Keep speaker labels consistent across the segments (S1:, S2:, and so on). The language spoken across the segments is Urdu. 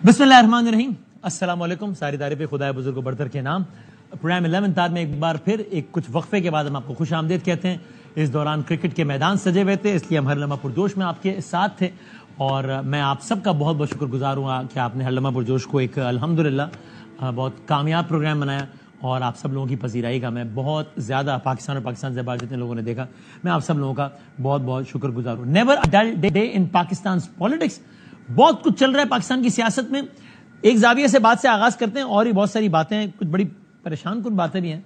S1: بسم اللہ الرحمن الرحیم. السلام علیکم. ساری تعریفیں خدا بزرگ و برتر کے نام. پروگرام 11 تار میں ایک بار پھر کچھ وقفے کے بعد ہم آپ کو خوش آمدید کہتے ہیں. اس دوران کرکٹ کے میدان سجے ہوئے تھے، اس لیے ہم ہر لمحہ پرجوش میں آپ کے ساتھ تھے، اور میں آپ سب کا بہت بہت شکر گزار ہوں کہ آپ نے ہر لمحہ پرجوش کو ایک الحمدللہ بہت کامیاب پروگرام بنایا، اور آپ سب لوگوں کی پذیرائی کا میں بہت زیادہ پاکستان اور پاکستان سے باہر جتنے لوگوں نے دیکھا، میں آپ سب لوگوں کا بہت بہت شکر گزار ہوں. Never a dull day in Pakistan politics. بہت کچھ چل رہا ہے پاکستان کی سیاست میں. ایک زاویے سے بات سے آغاز کرتے ہیں، اور بھی بہت ساری باتیں ہیں، کچھ بڑی پریشان کن باتیں بھی ہیں،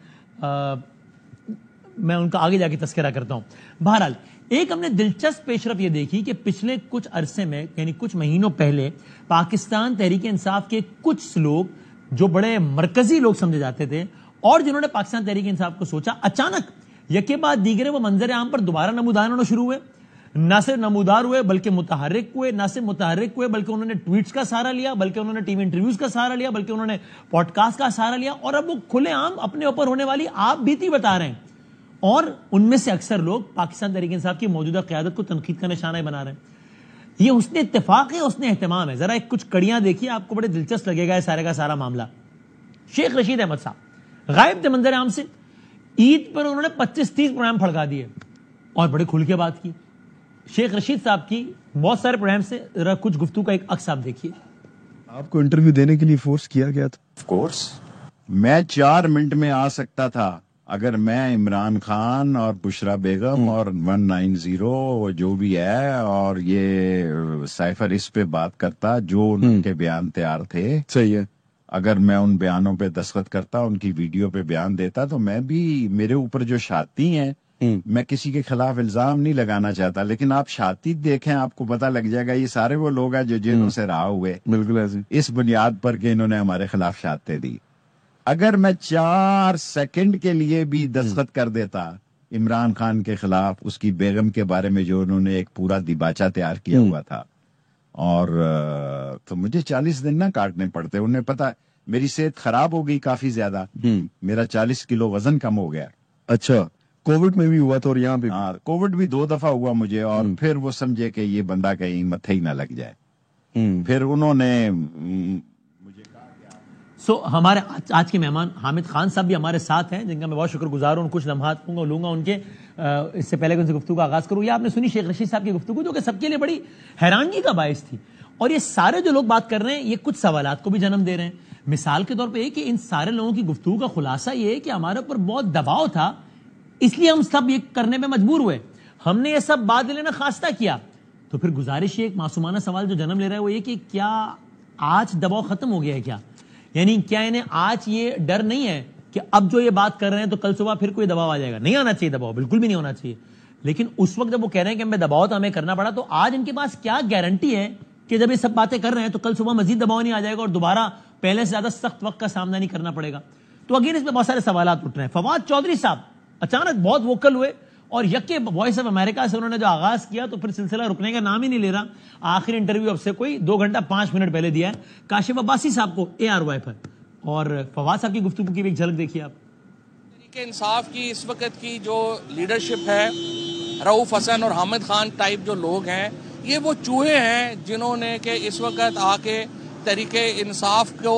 S1: میں ان کا آگے جا کے تذکرہ کرتا ہوں. بہرحال ایک ہم نے دلچسپ پیشرفت یہ دیکھی کہ پچھلے کچھ عرصے میں، یعنی کچھ مہینوں پہلے، پاکستان تحریک انصاف کے کچھ لوگ جو بڑے مرکزی لوگ سمجھے جاتے تھے اور جنہوں نے پاکستان تحریک انصاف کو سوچا، اچانک یکے بعد دیگرے وہ منظر عام پر دوبارہ نمودار ہونا شروع ہوئے. نہ صرف نمودار ہوئے بلکہ متحرک ہوئے. نہ صرف متحرک ہوئے بلکہ انہوں نے ٹویٹس کا سہارا لیا، بلکہ انہوں نے ٹی وی انٹرویوز کا سہارا لیا، بلکہ انہوں نے پوڈ کاسٹ کا سہارا لیا، اور اب وہ کھلے عام اپنے اوپر ہونے والی آپ بیتی بتا رہے ہیں. اور ان میں سے اکثر لوگ پاکستان تحریک انصاف کی موجودہ قیادت کو تنقید کا نشانہ بنا رہے ہیں. یہ حسن اتفاق ہے، حسن اہتمام ہے. ذرا ایک کچھ کڑیاں دیکھیے، آپ کو بڑے دلچسپ لگے گا یہ سارے کا سارا معاملہ. شیخ رشید احمد صاحب غائب تھے منظر عام سے. عید پر انہوں نے 25-30 پروگرام پھڑکا دیے اور بڑے کھل کے بات کی. شیخ رشید صاحب کی بہت سارے پروگرام سے ذرا کچھ گفتگو کا ایک عکس آپ دیکھیے.
S2: آپ کو انٹرویو دینے کے لیے فورس کیا گیا تھا؟
S3: آف کورس میں 4 منٹ میں آ سکتا تھا اگر میں عمران خان اور بشرا بیگم اور 190 جو بھی ہے اور یہ سائفر اس پہ بات کرتا جو ان کے بیان تیار تھے.
S2: صحیح ہے.
S3: اگر میں ان بیانوں پہ دستخط کرتا، ان کی ویڈیو پہ بیان دیتا، تو میں بھی، میرے اوپر جو شاطی ہیں، میں کسی کے خلاف الزام نہیں لگانا چاہتا، لیکن آپ شاطی دیکھیں آپ کو پتہ لگ جائے گا یہ سارے وہ لوگ ہیں جو جنہوں سے رہا ہوئے،
S2: بالکل ایسے
S3: اس بنیاد پر کہ انہوں نے ہمارے خلاف شاطیں دی. اگر میں 4 سیکنڈ کے لیے بھی دستخط کر دیتا عمران خان کے خلاف، اس کی بیگم کے بارے میں جو انہوں نے ایک پورا دیباچہ تیار کیا ہوا تھا، اور تو مجھے 40 دن نہ کاٹنے پڑتے. انہیں پتا میری صحت خراب ہو گئی کافی زیادہ، میرا 40 کلو وزن کم ہو گیا.
S2: اچھا، کووڈ میں بھی ہوا تھا اور یہاں پہ؟
S3: ہاں، کووڈ بھی 2 دفعہ ہوا مجھے، اور پھر وہ سمجھے کہ یہ بندہ کہیں متھے ہی نہ لگ جائے. پھر انہوں نے مجھے کہا
S1: ہمارے آج کے مہمان حامد خان صاحب بھی ہمارے ساتھ ہیں، جن کا میں بہت شکر گزار ہوں. کچھ لمحات لوں گا ان کے. اس سے پہلے کہ ان سے گفتگو کا آغاز کروں، یہ آپ نے سنی شیخ رشید صاحب کی گفتگو، جو کہ سب کے لیے بڑی حیرانگی کا باعث تھی. اور یہ سارے جو لوگ بات کر رہے ہیں یہ کچھ سوالات کو بھی جنم دے رہے ہیں. مثال کے طور پہ یہ کہ ان سارے لوگوں کی گفتگو کا خلاصہ یہ ہے کہ ہمارے اوپر بہت دباؤ تھا، اس لیے ہم سب یہ کرنے میں مجبور ہوئے، ہم نے یہ سب بعد لینا خواستہ کیا. تو پھر گزارش یہ ایک معصومانہ سوال جو جنم لے رہا ہے وہ یہ کہ کیا آج دباؤ ختم ہو گیا ہے؟ کیا یعنی کیا انہیں آج یہ ڈر نہیں ہے کہ اب جو یہ بات کر رہے ہیں تو کل صبح پھر کوئی دباؤ آ جائے گا؟ نہیں آنا چاہیے دباؤ، بالکل بھی نہیں ہونا چاہیے. لیکن اس وقت جب وہ کہہ رہے ہیں کہ ہمیں دباؤ تو ہمیں کرنا پڑا، تو آج ان کے پاس کیا گارنٹی ہے کہ جب یہ سب باتیں کر رہے ہیں تو کل صبح مزید دباؤ نہیں آ جائے گا اور دوبارہ پہلے سے زیادہ سخت وقت کا سامنا نہیں کرنا پڑے گا؟ تو اگین اس میں بہت سارے سوالات اٹھ رہے ہیں. فواد چودھری صاحب اچانک بہت ووکل ہوئے، اور یکے وائس آف امریکہ سے انہوں نے جو آغاز کیا تو پھر سلسلہ رکنے کا نام ہی نہیں لے رہا. آخری انٹرویو اب سے کوئی 2 گھنٹہ 5 منٹ پہلے دیا ہے کاشف عباسی صاحب کو ARY پر. اور فواد صاحب کی گفتگو کی بھی ایک جھلک دیکھیے آپ.
S4: تحریک انصاف کی اس وقت کی جو لیڈرشپ ہے، رؤوف حسن اور حامد خان ٹائپ جو لوگ ہیں، یہ وہ چوہے ہیں جنہوں نے کہ اس وقت آ کے تحریک انصاف کو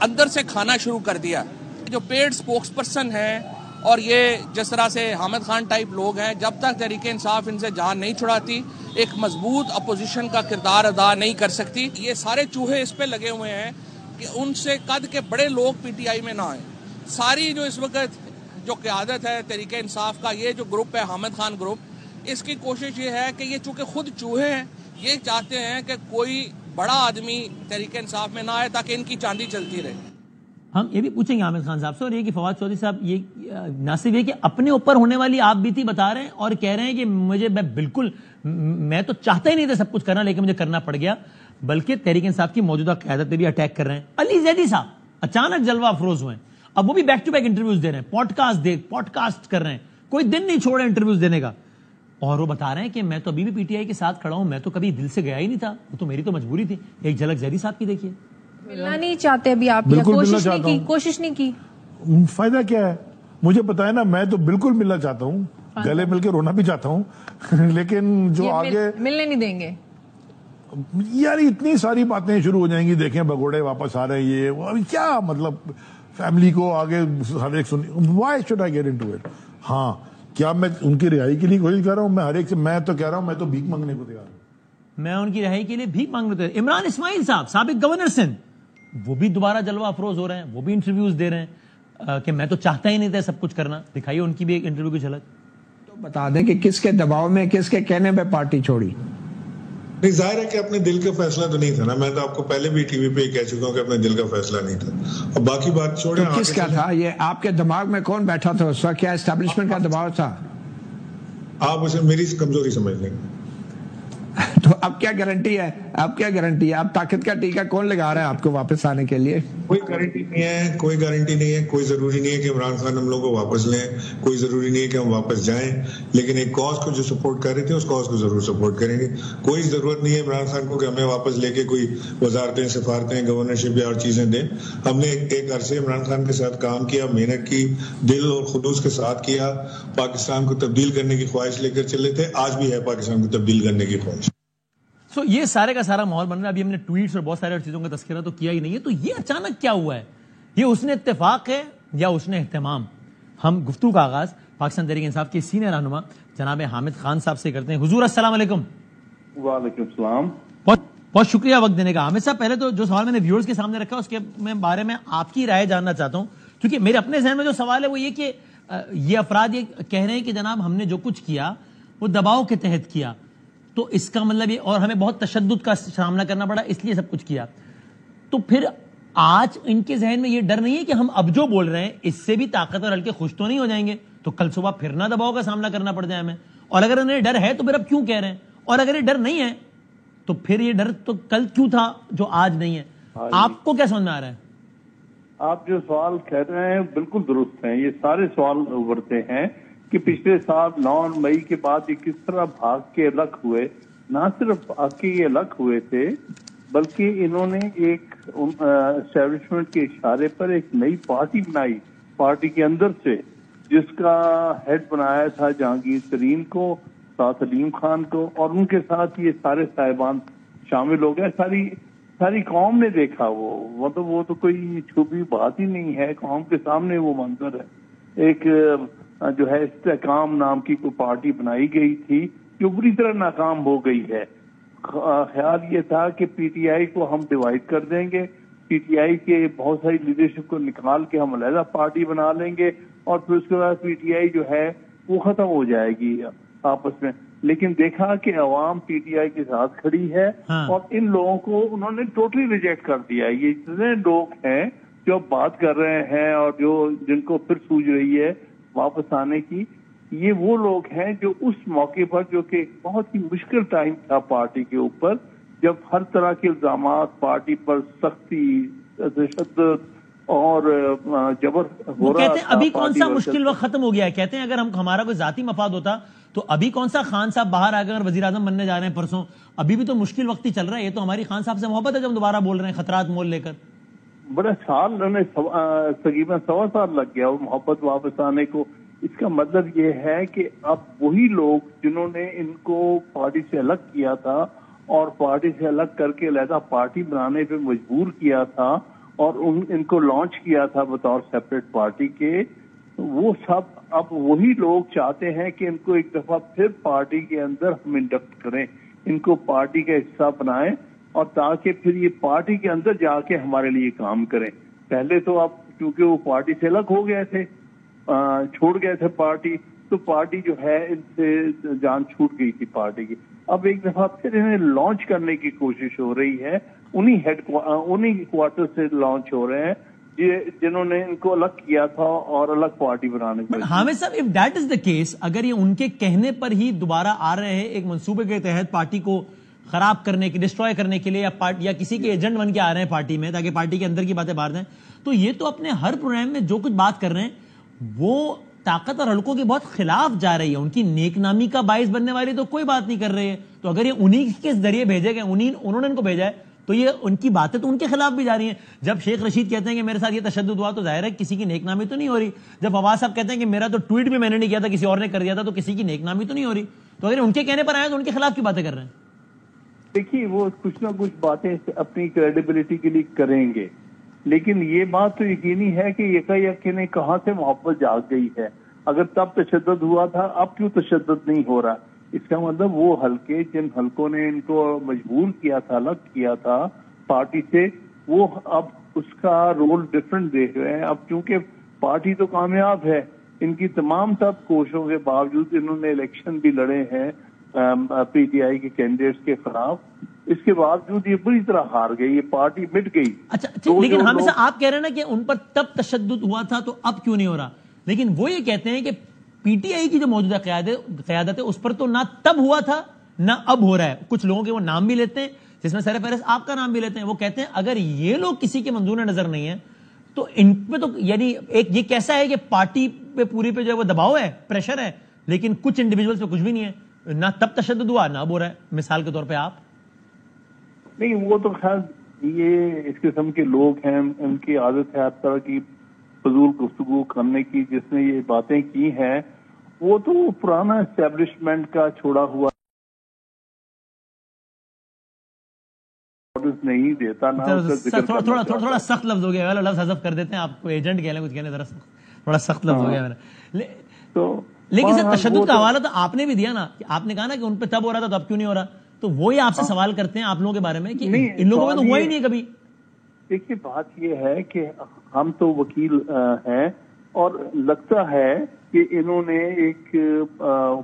S4: اندر سے کھانا شروع کر دیا. جو پیڈ سپوکس پرسن ہیں اور یہ جس طرح سے حامد خان ٹائپ لوگ ہیں، جب تک تحریک انصاف ان سے جان نہیں چھڑاتی ایک مضبوط اپوزیشن کا کردار ادا نہیں کر سکتی. یہ سارے چوہے اس پہ لگے ہوئے ہیں کہ ان سے قد کے بڑے لوگ PTI میں نہ آئیں. ساری جو اس وقت جو قیادت ہے تحریک انصاف کا، یہ جو گروپ ہے حامد خان گروپ، اس کی کوشش یہ ہے کہ یہ چونکہ خود چوہے ہیں، یہ چاہتے ہیں کہ کوئی بڑا آدمی تحریک انصاف میں نہ آئے تاکہ ان کی چاندی چلتی رہے.
S1: ہم یہ بھی پوچھیں گے حامد خان صاحب سے، اور یہ کہ فواد چودھری صاحب یہ نہ صرف یہ کہ اپنے اوپر ہونے والی آپ بیتی بتا رہے ہیں اور کہہ رہے ہیں کہ میں تو چاہتا ہی نہیں تھا سب کچھ کرنا لیکن مجھے کرنا پڑ گیا، بلکہ تحریک انصاف کی موجودہ قیادت پہ بھی اٹیک کر رہے ہیں. علی زیدی صاحب اچانک جلوہ افروز ہوئے ہیں، اب وہ بھی بیک ٹو بیک انٹرویوز دے رہے ہیں، پوڈ کاسٹ کر رہے ہیں، کوئی دن نہیں چھوڑے انٹرویوز دینے کا. اور وہ بتا رہے ہیں کہ میں تو ابھی بھی PTI کے ساتھ کھڑا ہوں، میں تو کبھی دل سے گیا ہی نہیں تھا، وہ تو میری تو مجبوری تھی. ایک جھلک زیدی صاحب کی دیکھیے.
S5: ملنا نہیں چاہتے ابھی آپ؟ کوشش نہیں کی؟
S6: فائدہ کیا ہے؟ مجھے پتا ہے نا، میں تو بالکل ملنا چاہتا ہوں، گلے مل کے رونا بھی چاہتا ہوں لیکن جو آگے
S5: ملنے نہیں دیں گے.
S6: یار اتنی ساری باتیں شروع ہو جائیں گی, دیکھیں بگوڑے واپس آ رہے ہیں, یہ وہ, ابھی کیا مطلب فیملی کو آگے ہر ایک why should I get into it. ہاں کیا میں ان کی رہائی کے لیے کوشش کر رہا ہوں؟ میں ہر ایک سے, میں تو کہہ رہا ہوں میں تو بھیک مانگنے کو تیار ہوں.
S1: میں ان کی رہائی کے لیے بھیک مانگ رہے تھے. عمران اسماعیل صاحب سابق گورنر سندھ, وہ بھی دوبارہ جلوہ افروز ہو رہے ہیں, وہ بھی انٹرویوز دے رہے ہیں کہ میں تو چاہتا ہی نہیں تھا سب کچھ کرنا. دکھائیے ان کی بھی ایک انٹرویو کی جھلک.
S7: تو بتا دیں کہ کس کے دباؤ میں, کس کے کہنے پہ پارٹی چھوڑی.
S8: نہیں, ظاہر ہے کہ اپنے دل کا فیصلہ تو نہیں تھا نا. میں تو آپ کو پہلے بھی ٹی وی پہ کہہ چکا ہوں کہ اپنے دل کا فیصلہ نہیں تھا. اب باقی بات چھوڑیں.
S7: کس کا تھا یہ؟ آپ کے دماغ میں کون بیٹھا تھا اس وقت؟ کیا اسٹیبلشمنٹ کا دباؤ تھا؟
S8: آپ اسے میری کمزوری سمجھ لیں گے.
S7: تو اب کیا گارنٹی ہے, اب کیا گارنٹی ہے؟ اب طاقت کا ٹیکہ کون لگا رہا ہے آپ کو واپس آنے کے لیے؟
S8: کوئی گارنٹی نہیں ہے, کوئی گارنٹی نہیں ہے. کوئی ضروری نہیں ہے کہ عمران خان ہم لوگوں کو واپس لیں, کوئی ضروری نہیں ہے کہ ہم واپس جائیں, لیکن ایک کاز کو جو سپورٹ کر رہے تھے اس کاز کو ضرور سپورٹ کریں گے. کوئی ضرورت نہیں ہے عمران خان کو کہ ہمیں واپس لے کے کوئی وزارتیں, سفارتیں, گورنرشپ یا اور چیزیں دیں. ہم نے ایک عرصے عمران خان کے ساتھ کام کیا, محنت کی, دل اور خلوص کے ساتھ کیا, پاکستان کو تبدیل کرنے کی خواہش لے کر چلے تھے. آج بھی ہے پاکستان کو تبدیل کرنے کی خواہش.
S1: یہ سارے کا سارا ماحول بن رہا ہے. ابھی ہم نے ٹویٹس اور بہت سارے چیزوں کا تذکرہ تو کیا ہی نہیں ہے. تو یہ اچانک کیا ہوا ہے؟ یہ اس نے اتفاق ہے یا اس نے اہتمام؟ ہم گفتگو کا آغاز پاکستان تحریک انصاف کے سینئر رہنما جناب حامد خان صاحب سے کرتے ہیں. حضور السلام علیکم.
S9: وعلیکم السلام.
S1: بہت شکریہ وقت دینے کا. حامد صاحب, پہلے تو جو سوال میں نے ویورز کے سامنے رکھا اس کے بارے میں آپ کی رائے جاننا چاہتا ہوں, کیونکہ میرے اپنے ذہن میں جو سوال ہے وہ یہ کہ یہ افراد یہ کہہ رہے ہیں کہ جناب ہم نے جو کچھ کیا وہ دباؤ کے تحت کیا, تو اس کا مطلب یہ, اور ہمیں بہت تشدد کا سامنا کرنا پڑا اس لیے سب کچھ کیا. تو پھر آج ان کے ذہن میں یہ ڈر نہیں ہے کہ ہم اب جو بول رہے ہیں اس سے بھی طاقتور ہلکے خوش تو نہیں ہو جائیں گے, تو کل صبح پھر نہ دباؤ کا سامنا کرنا پڑ جائے ہمیں؟ اور اگر انہیں ڈر ہے تو پھر اب کیوں کہہ رہے ہیں, اور اگر یہ ڈر نہیں ہے تو پھر یہ ڈر تو کل کیوں تھا جو آج نہیں ہے؟ آپ کو کیا سمجھ میں آ رہا ہے؟
S9: آپ جو سوال کہہ رہے ہیں بالکل درست ہیں. یہ سارے سوال ابھرتے ہیں کہ پچھلے سال 9 مئی کے بعد یہ کس طرح بھاگ کے الگ ہوئے. نہ صرف بھاگ کے یہ الگ ہوئے تھے بلکہ انہوں نے ایک اسٹیبلشمنٹ کے اشارے پر ایک نئی پارٹی بنائی پارٹی کے اندر سے, جس کا ہیڈ بنایا تھا جہانگیر ترین کو, ساتھ علیم خان کو, اور ان کے ساتھ یہ سارے صاحبان شامل ہو گئے. ساری قوم نے دیکھا. وہ مطلب وہ تو کوئی چھپی بات ہی نہیں ہے, قوم کے سامنے وہ منظر ہے. ایک جو ہے استحکام نام کی کوئی پارٹی بنائی گئی تھی جو بری طرح ناکام ہو گئی ہے. خیال یہ تھا کہ پی ٹی آئی کو ہم ڈیوائڈ کر دیں گے, پی ٹی آئی کے بہت ساری لیڈرشپ کو نکال کے ہم علیحدہ پارٹی بنا لیں گے, اور پھر اس کے بعد پی ٹی آئی جو ہے وہ ختم ہو جائے گی آپس میں. لیکن دیکھا کہ عوام پی ٹی آئی کے ساتھ کھڑی ہے, اور ان لوگوں کو انہوں نے ٹوٹلی ریجیکٹ کر دیا. یہ اتنے لوگ ہیں جو بات کر رہے ہیں اور جن کو پھر سوج رہی ہے واپس آنے کی, یہ وہ لوگ ہیں جو اس موقع پر, جو کہ بہت ہی مشکل ٹائم تھا پارٹی کے اوپر, جب ہر طرح کے الزامات پارٹی پر سختی, تشدد اور جبر ہو رہا تھا.
S1: ابھی کون سا مشکل وقت ختم ہو گیا ہے؟ کہتے ہیں اگر ہمارا کوئی ذاتی مفاد ہوتا تو ابھی کون سا خان صاحب باہر آ کر وزیر اعظم بننے جا رہے ہیں پرسوں, ابھی بھی تو مشکل وقت ہی چل رہا ہے. یہ تو ہماری خان صاحب سے محبت ہے جب دوبارہ بول رہے ہیں خطرات مول لے کر.
S9: بڑا سال تقریباً 1.25 سال لگ گیا وہ محبت واپس آنے کو. اس کا مطلب یہ ہے کہ اب وہی لوگ جنہوں نے ان کو پارٹی سے الگ کیا تھا اور پارٹی سے الگ کر کے علیحدہ پارٹی بنانے پہ مجبور کیا تھا اور ان کو لانچ کیا تھا بطور سیپریٹ پارٹی کے, وہ سب اب وہی لوگ چاہتے ہیں کہ ان کو ایک دفعہ پھر پارٹی کے اندر ہم انڈکٹ کریں, ان کو پارٹی کا حصہ بنائیں, اور تاکہ پھر یہ پارٹی کے اندر جا کے ہمارے لیے کام کریں. پہلے تو اب کیونکہ وہ پارٹی سے الگ ہو گئے تھے, چھوڑ گئے تھے پارٹی, تو پارٹی جو ہے ان سے جان چھوٹ گئی تھی پارٹی کی. اب ایک دفعہ پھر انہیں لانچ کرنے کی کوشش ہو رہی ہے, انہی کوارٹر سے لانچ ہو رہے ہیں جنہوں نے ان کو الگ کیا تھا اور الگ پارٹی بنانے میں.
S1: حامد صاحب, if that is the case, اگر یہ ان کے کہنے پر ہی دوبارہ آ رہے ہیں ایک منصوبے کے تحت پارٹی کو خراب کرنے کی, ڈسٹروائے کرنے کے لیے, یا کسی کے ایجنٹ بن کے آ رہے ہیں پارٹی میں تاکہ پارٹی کے اندر کی باتیں باہر دیں, تو یہ تو اپنے ہر پروگرام میں جو کچھ بات کر رہے ہیں وہ طاقت اور حلقوں کے بہت خلاف جا رہی ہے. ان کی نیک نامی کا باعث بننے والی تو کوئی بات نہیں کر رہے ہیں. تو اگر یہ انہی کے ذریعے بھیجے گئے, انہوں نے ان کو بھیجا ہے, تو یہ ان کی باتیں تو ان کے خلاف بھی جا رہی ہیں. جب شیخ رشید کہتے ہیں کہ میرے ساتھ یہ تشدد ہوا تو ظاہر ہے کسی کی نیک نامی تو نہیں ہو رہی. جب فواز صاحب کہتے ہیں کہ میرا تو ٹویٹ بھی میں نے نہیں کیا تھا, کسی اور نے کر دیا تھا, تو کسی کی نیک نامی تو نہیں ہو رہی. تو اگر ان کے کہنے پر آئے تو ان کے خلاف کی باتیں کر رہے ہیں.
S9: دیکھیے وہ کچھ نہ کچھ باتیں اپنی کریڈیبلٹی کے لیے کریں گے، لیکن یہ بات تو یقینی ہے کہ یکا نے کہاں سے محبت جاگ گئی ہے. اگر تب تشدد ہوا تھا اب کیوں تشدد نہیں ہو رہا؟ اس کا مطلب وہ حلقے جن حلقوں نے ان کو مجبور کیا تھا، الگ کیا تھا پارٹی سے، وہ اب اس کا رول ڈفرنٹ دیکھ رہے ہیں. اب چونکہ پارٹی تو کامیاب ہے، ان کی تمام تب کوششوں کے باوجود انہوں نے الیکشن بھی لڑے ہیں پی ٹی آئی کے کینڈیڈیٹس کے خلاف، اس کے باوجود یہ بری طرح ہار گئی، یہ پارٹی مٹ گئی.
S1: اچھا لیکن حامد صاحب آپ کہہ رہے ہیں نا کہ ان پر تب تشدد ہوا تھا تو اب کیوں نہیں ہو رہا، لیکن وہ یہ کہتے ہیں کہ پی ٹی آئی کی جو موجودہ قیادت ہے اس پر تو نہ تب ہوا تھا نہ اب ہو رہا ہے. کچھ لوگوں کے وہ نام بھی لیتے ہیں جس میں سر فہرست آپ کا نام بھی لیتے ہیں. وہ کہتے ہیں اگر یہ لوگ کسی کے منظور نظر نہیں ہیں تو ان پہ تو یعنی ایک یہ کیسا ہے کہ پارٹی پہ پوری پہ جو ہے وہ دباؤ ہے، پریشر ہے، لیکن کچھ انڈیویجولز پہ کچھ بھی نہیں ہے، نہ تب تشدد ہوا نہ اب ہو رہا ہے. مثال کے طور پہ آپ
S9: نہیں، وہ تو خیر یہ اس قسم کے لوگ ہیں، ان کی عادت ہے ہر طرح کی فضول گفتگو کرنے کی. جس نے یہ باتیں کی ہیں وہ تو پرانا اسٹیبلشمنٹ کا چھوڑا ہوا نہیں دیتا نا.
S1: تھوڑا سخت لفظ ہو گیا، لفظ حذف کر دیتے ہیں، آپ کو ایجنٹ کہہ لیں کچھ کہنے، ذرا تھوڑا سخت لفظ ہو گیا میرا. لیکن سر تشدد کا حوالہ تو آپ نے بھی دیا نا، آپ نے کہا نا کہ ان پہ تب ہو رہا تھا تو اب کیوں نہیں ہو رہا. تو وہی آپ سے سوال کرتے ہیں آپ لوگوں کے بارے میں کہ ان لوگوں میں تو ہوا ہی نہیں کبھی.
S9: دیکھیے بات یہ ہے کہ ہم تو وکیل ہیں اور لگتا ہے کہ انہوں نے ایک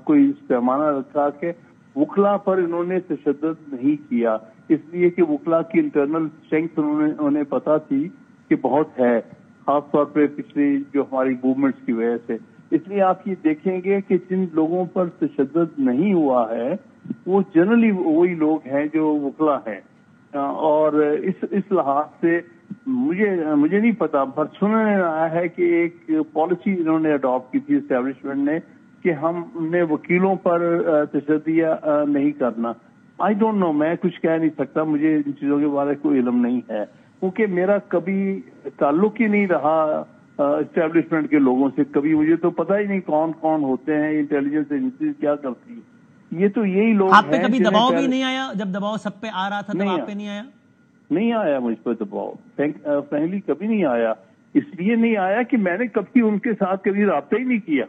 S9: کوئی پیمانہ رکھا کہ وکلا پر انہوں نے تشدد نہیں کیا، اس لیے کہ وکلا کی انٹرنل اسٹرینتھ انہیں پتا تھی کہ بہت ہے، خاص طور پہ پچھلی جو ہماری موومنٹس کی وجہ سے. اس لیے آپ یہ دیکھیں گے کہ جن لوگوں پر تشدد نہیں ہوا ہے وہ جنرلی وہی لوگ ہیں جو وکلا ہیں. اور اس لحاظ سے مجھے نہیں پتا، پر سننے میں آیا ہے کہ ایک پالیسی انہوں نے اڈاپٹ کی تھی اسٹیبلشمنٹ نے کہ ہم نے وکیلوں پر تشدد نہیں کرنا. آئی ڈونٹ نو، میں کچھ کہہ نہیں سکتا، مجھے ان چیزوں کے بارے میں کوئی علم نہیں ہے کیونکہ میرا کبھی تعلق ہی نہیں رہا اسٹیبلشمنٹ کے لوگوں سے. کبھی مجھے تو پتہ ہی نہیں کون کون ہوتے ہیں، انٹیلیجنس ایجنسیز کیا کرتی ہے. یہ تو یہی لوگ
S1: آپ پہ کبھی دباؤ بھی نہیں آیا؟ جب دباؤ سب پہ آ رہا تھا تب آپ پہ نہیں آیا؟
S9: نہیں آیا مجھ پہ دباؤ، فرینکلی کبھی نہیں آیا. اس لیے نہیں آیا کہ میں نے کبھی ان کے ساتھ کبھی رابطہ ہی نہیں کیا،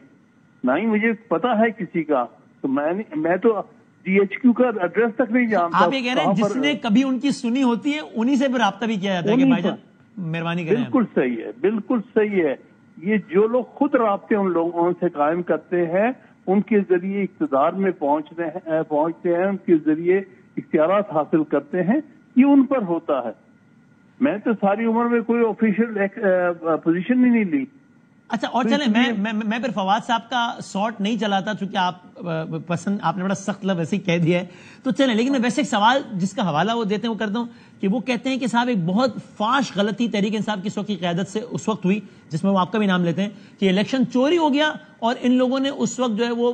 S9: نہ ہی مجھے پتا ہے کسی کا. تو میں تو ڈی ایچ کیو کا ایڈریس تک نہیں جانتا.
S1: آپ یہ کہہ رہے ہیں جس نے کبھی ان کی سنی ہوتی ہے انہی سے بھی رابطہ بھی کیا جاتا ہے کہ بھائی جان مہربانی کریں.
S9: بالکل صحیح ہے، بالکل صحیح ہے. یہ جو لوگ خود رابطے ان لوگوں سے قائم کرتے ہیں، ان کے ذریعے اقتدار میں پہنچتے ہیں، ان کے ذریعے اختیارات حاصل کرتے ہیں، یہ ان پر ہوتا ہے. میں تو ساری عمر میں کوئی آفیشیل پوزیشن ہی نہیں لی.
S1: اچھا اور چلیں میں پھر فواد صاحب کا سارٹ نہیں چلاتا چونکہ آپ نے بڑا سخت لفظ ایسے ہی کہہ دیا ہے تو چلیں. لیکن میں ویسے ایک سوال جس کا حوالہ وہ دیتے ہیں وہ کرتا ہوں کہ وہ کہتے ہیں کہ صاحب ایک بہت فاش غلطی تحریک انصاف کی کی قیادت سے اس وقت ہوئی جس میں وہ آپ کا بھی نام لیتے ہیں کہ الیکشن چوری ہو گیا اور ان لوگوں نے اس وقت جو ہے وہ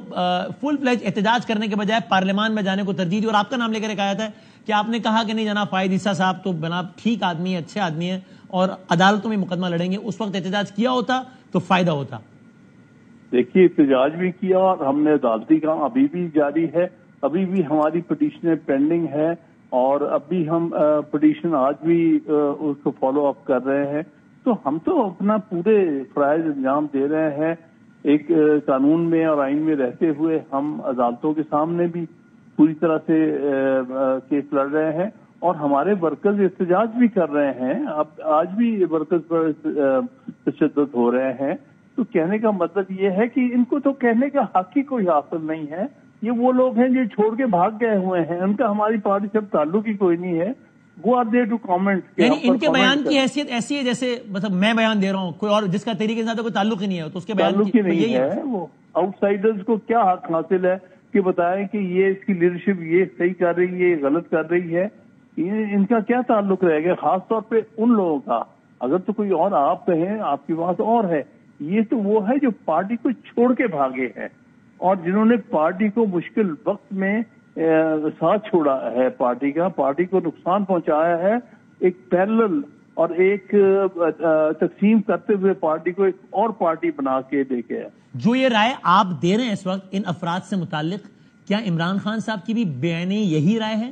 S1: فل فلیج احتجاج کرنے کے بجائے پارلیمان میں جانے کو ترجیح دی. اور آپ کا نام لے کر ایک آیا تھا کہ آپ نے کہا کہ نہیں جناب فائد عیسیٰ صاحب تو جناب ٹھیک آدمی ہے، اچھے آدمی ہے اور عدالتوں میں مقدمہ لڑیں گے. اس وقت احتجاج کیا ہوتا تو فائدہ ہوتا.
S9: دیکھیے احتجاج بھی کیا اور ہم نے عدالتی کام ابھی بھی جاری ہے، ابھی بھی ہماری پٹیشنیں پینڈنگ ہے اور ابھی ہم پٹیشن آج بھی اس کو فالو اپ کر رہے ہیں. تو ہم تو اپنا پورے فرائض انجام دے رہے ہیں. ایک قانون میں اور آئین میں رہتے ہوئے ہم عدالتوں کے سامنے بھی پوری طرح سے کیس لڑ رہے ہیں اور ہمارے ورکرز احتجاج بھی کر رہے ہیں. اب آج بھی ورکرز پر تشدد ہو رہے ہیں. تو کہنے کا مطلب یہ ہے کہ ان کو تو کہنے کا حق ہی کوئی حاصل نہیں ہے. یہ وہ لوگ ہیں جو چھوڑ کے بھاگ گئے ہوئے ہیں، ان کا ہماری پارٹی سے تعلق ہی کوئی نہیں ہے. وہ آر دیر ٹو کامنٹ.
S1: یعنی ان کے بیان کی حیثیت ایسی ہے جیسے مطلب میں بیان دے رہا ہوں، کوئی اور جس کا طریقے سے کوئی تعلق ہی نہیں ہے تو اس کے بیان
S9: تعلق ہی نہیں ہے. وہ آؤٹ سائڈرز کو کیا حق حاصل ہے کہ بتائیں کہ یہ اس کی لیڈرشپ یہ صحیح کر رہی ہے، یہ غلط کر رہی ہے. ان کا کیا تعلق رہے گا؟ خاص طور پہ ان لوگوں کا. اگر تو کوئی اور آپ کہیں آپ کی بات اور ہے، یہ تو وہ ہے جو پارٹی کو چھوڑ کے بھاگے ہیں اور جنہوں نے پارٹی کو مشکل وقت میں ساتھ چھوڑا ہے، پارٹی کو نقصان پہنچایا ہے. ایک پیرلل اور ایک تقسیم کرتے ہوئے پارٹی کو ایک اور پارٹی بنا کے دیکھے ہے.
S1: جو یہ رائے آپ دے رہے ہیں اس وقت ان افراد سے متعلق، کیا عمران خان صاحب کی بھی بیانی یہی رائے ہے؟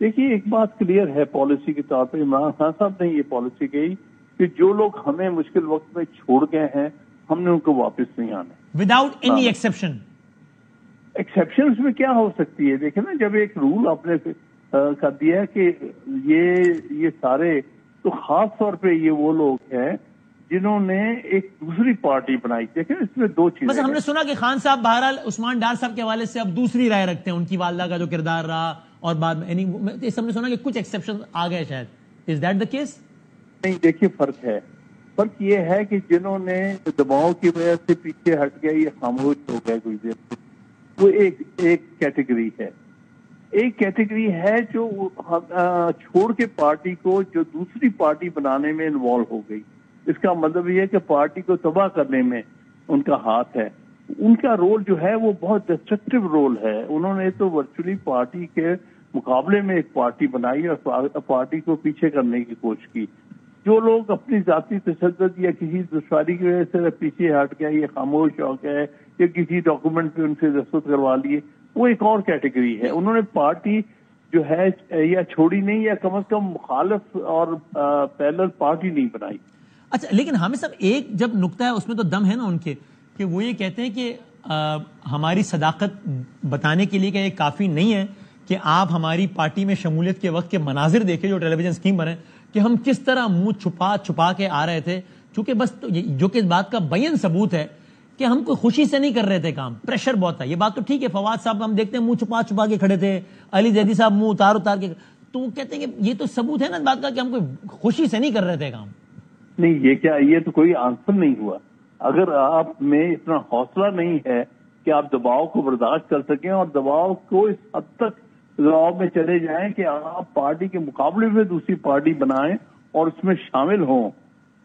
S9: دیکھیے ایک بات کلیئر ہے پالیسی کے طور پہ، عمران خان صاحب نے یہ پالیسی کہی کہ جو لوگ ہمیں مشکل وقت میں چھوڑ گئے ہیں ہم نے ان کو واپس نہیں آنا
S1: وداؤٹ اینی ایکسیپشن.
S9: ایکسیپشنز میں کیا ہو سکتی ہے؟ دیکھیں نا، جب ایک رول آپ نے کر دیا ہے کہ یہ سارے، تو خاص طور پہ یہ وہ لوگ ہیں جنہوں نے ایک دوسری پارٹی بنائی. دیکھیں اس میں دو چیزیں،
S1: بس ہم نے سنا کہ خان صاحب بہرحال عثمان ڈار صاحب کے حوالے سے اب دوسری رائے رکھتے ہیں، ان کی والدہ کا جو کردار رہا اور بعد میں ہم نے سنا کہ کچھ ایکسیپشن آ گئے شاید. Is that the case? نہیں،
S9: دیکھیے فرق یہ ہے کہ جنہوں نے دباؤ کی وجہ سے پیچھے ہٹ گئے، یہ خاموش ہو گئے کوئی دیر، وہ ایک کیٹیگری ہے. ایک کیٹیگری ہے جو چھوڑ کے پارٹی کو جو دوسری پارٹی بنانے میں انوالو ہو گئی. اس کا مطلب یہ ہے کہ پارٹی کو تباہ کرنے میں ان کا ہاتھ ہے. ان کا رول جو ہے وہ بہت ڈسٹرکٹیو رول ہے. انہوں نے تو ورچولی پارٹی کے مقابلے میں ایک پارٹی بنائی اور پارٹی کو پیچھے کرنے کی کوشش کی. جو لوگ اپنی ذاتی تشدد یا کسی دشواری کی وجہ سے پیچھے ہٹ گئے، یہ خاموش ہو گئے یا کسی ڈاکومنٹ پہ ان سے دستخط کروا لیے، وہ ایک اور کیٹیگری ہے. انہوں نے پارٹی جو ہے یا چھوڑی نہیں، یا کم از کم مخالف اور پیرلل پارٹی نہیں بنائی.
S1: اچھا، لیکن حامد صاحب ایک جب نقطہ ہے اس میں تو دم ہے نا ان کے، کہ وہ یہ کہتے ہیں کہ ہماری صداقت بتانے کے لیے کہ یہ کافی نہیں ہے کہ آپ ہماری پارٹی میں شمولیت کے وقت کے مناظر دیکھیں جو ٹیلی ویژن اسکیم بنے، کہ ہم کس طرح منہ چھپا کے آ رہے تھے، چونکہ بس جو کہ اس بات کا بیان ثبوت ہے کہ ہم کوئی خوشی سے نہیں کر رہے تھے کام، پریشر بہت تھا. یہ بات تو ٹھیک ہے، فواد صاحب ہم دیکھتے ہیں منہ چھپا کے کھڑے تھے، علی زیدی صاحب منہ اتار کے، تو وہ کہتے ہیں کہ یہ تو ثبوت ہے نا اس بات کا کہ ہم کوئی خوشی سے نہیں کر رہے تھے کام.
S9: نہیں، یہ تو کوئی آنسر نہیں ہوا. اگر آپ میں اتنا حوصلہ نہیں ہے کہ آپ دباؤ کو برداشت کر سکیں اور دباؤ کو اس حد تک دباؤ میں چلے جائیں کہ آپ پارٹی کے مقابلے میں دوسری پارٹی بنائیں اور اس میں شامل ہوں،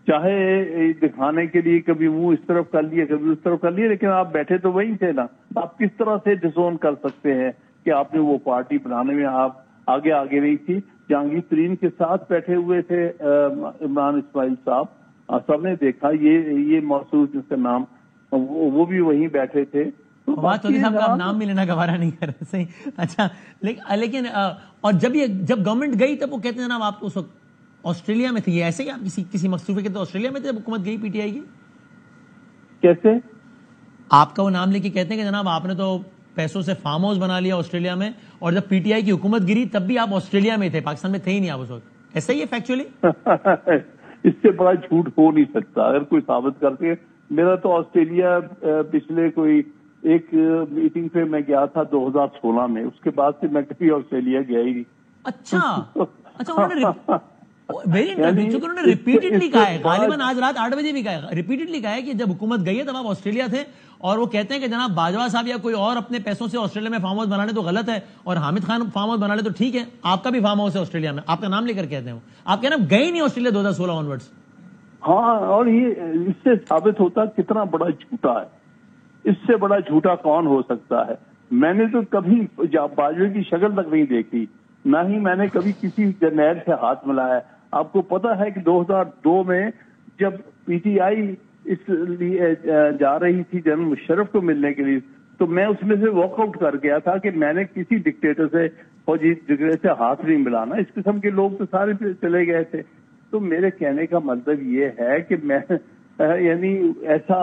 S9: چاہے دکھانے کے لیے کبھی منہ اس طرف کر لیا کبھی اس طرف کر لیا، لیکن آپ بیٹھے تو وہیں تھے نا. آپ کس طرح سے ڈسون کر سکتے ہیں کہ آپ نے وہ پارٹی بنانے میں آپ آگے نہیں تھی؟ جہانگیر ترین کے ساتھ بیٹھے ہوئے تھے عمران اسماعیل صاحب، سب نے دیکھا. یہ موصوف جس کا نام، وہ بھی وہیں بیٹھے تھے.
S1: فواد چودھری صاحب کا نام بھی لینا گوارا نہیں کر رہے. صحیح. اچھا، لیکن اور جب گورنمنٹ گئی تب وہ کہتے ہیں جناب آپ اس وقت آسٹریلیا میں تھے، یہ ایسے ہی آپ کسی مقصوفے کے تو آسٹریلیا میں تھے جب حکومت گئی پی ٹی آئی کی؟
S9: کیسے
S1: آپ کا وہ نام لے کے کہتے ہیں کہ جناب آپ نے تو پیسوں سے فارم ہاؤس بنا لیا آسٹریلیا میں، اور جب پی ٹی آئی کی حکومت گری تب بھی آپ آسٹریلیا میں تھے، پاکستان میں تھے ہی نہیں آپ اس وقت. ایسا ہی ہے فیکچولی؟
S9: اس سے بڑا جھوٹ ہو نہیں سکتا اگر کوئی ثابت کرتے. میرا تو آسٹریلیا پچھلے کوئی ایک میٹنگ پہ میں گیا تھا 2016 میں، اس کے بعد سے میں کبھی آسٹریلیا گیا ہی نہیں.
S1: اچھا، ویری انٹرسٹنگ، چونکہ انہوں نے ریپیٹڈلی کہا ہے، غالباً آج رات 8 بجے بھی کہا ہے، ریپیٹڈلی کہا ہے کہ جب حکومت گئی ہے تب آپ آسٹریلیا تھے، اور وہ کہتے ہیں کہ جناب باجوہ صاحب یا کوئی اور اپنے پیسوں سے آسٹریلیا میں فارم ہاؤس بنا لے تو غلط ہے، اور حامد خان فارم ہاؤس بنا لے تو ٹھیک ہے. آپ کا بھی فارم ہاؤس ہے آسٹریلیا میں، آپ کا نام لے کر کہتے ہیں آپ کہنا گئے نہیں آسٹریلیا 2016 آنورڈس.
S9: ہاں، اور یہ اس سے ثابت ہوتا کتنا بڑا جھوٹا ہے. اس سے بڑا جھوٹا کون ہو سکتا ہے؟ میں نے تو کبھی باجوہ کی شکل تک نہیں دیکھی، نہ ہی میں نے کبھی کسی جرنیل سے ہاتھ ملایا. آپ کو پتا ہے کہ 2002 میں جب پی ٹی آئی اس لیے جا رہی تھی جنرل مشرف کو ملنے کے لیے، تو میں اس میں سے واک آؤٹ کر گیا تھا کہ میں نے کسی ڈکٹیٹر سے فوجی ڈکٹیٹر سے ہاتھ نہیں ملانا. اس قسم کے لوگ تو سارے چلے گئے تھے. تو میرے کہنے کا مطلب یہ ہے کہ میں یعنی ایسا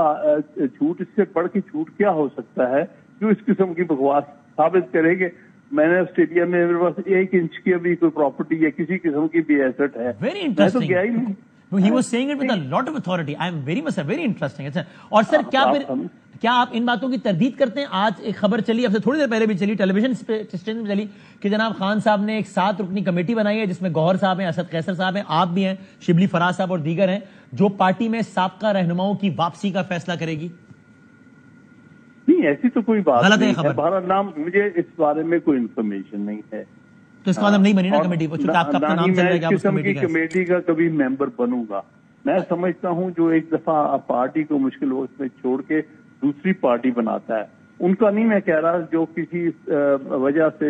S9: جھوٹ، اس سے بڑھ کے جھوٹ کیا ہو سکتا ہے جو اس قسم کی بکواس ثابت کرے کہ میں نے آسٹریلیا میں میرے پاس 1 انچ کی بھی کوئی پراپرٹی یا کسی قسم کی بھی ایسٹ ہے.
S1: Very interesting.
S9: میں تو گیا ہی نہیں.
S1: He was saying it with a lot of authority. I am very interesting. اچھا، اور سر کیا آپ ان باتوں کی تردید کرتے ہیں؟ آج ایک خبر چلی، اب سے تھوڑی دیر پہلے بھی چلی، ٹیلی ویژن اسٹیشن پہ چلی، کہ جناب خان صاحب نے ایک 7 رکنی کمیٹی بنائی ہے جس میں گوہر صاحب ہیں، اسد قیصر صاحب ہیں، آپ بھی ہیں، شبلی فراز صاحب اور دیگر ہیں، جو پارٹی میں سابقہ رہنماؤں کی واپسی کا فیصلہ کرے گی.
S9: نہیں، ایسی تو کوئی بات
S1: غلط
S9: نہیں
S1: ہے.
S9: بہرحال نام مجھے اس بارے میں کوئی انفارمیشن نہیں ہے.
S1: تو اس کا مطلب نہیں بنی نا کمیٹی، چونکہ آپ کا اپنا نام چل رہا ہے کہ آپ اس
S9: کمیٹی کا کبھی ممبر بنوں گا. میں سمجھتا ہوں جو ایک دفعہ پارٹی کو مشکل وقت میں چھوڑ کے دوسری پارٹی بناتا ہے، ان کا نہیں میں کہہ رہا، جو کسی وجہ سے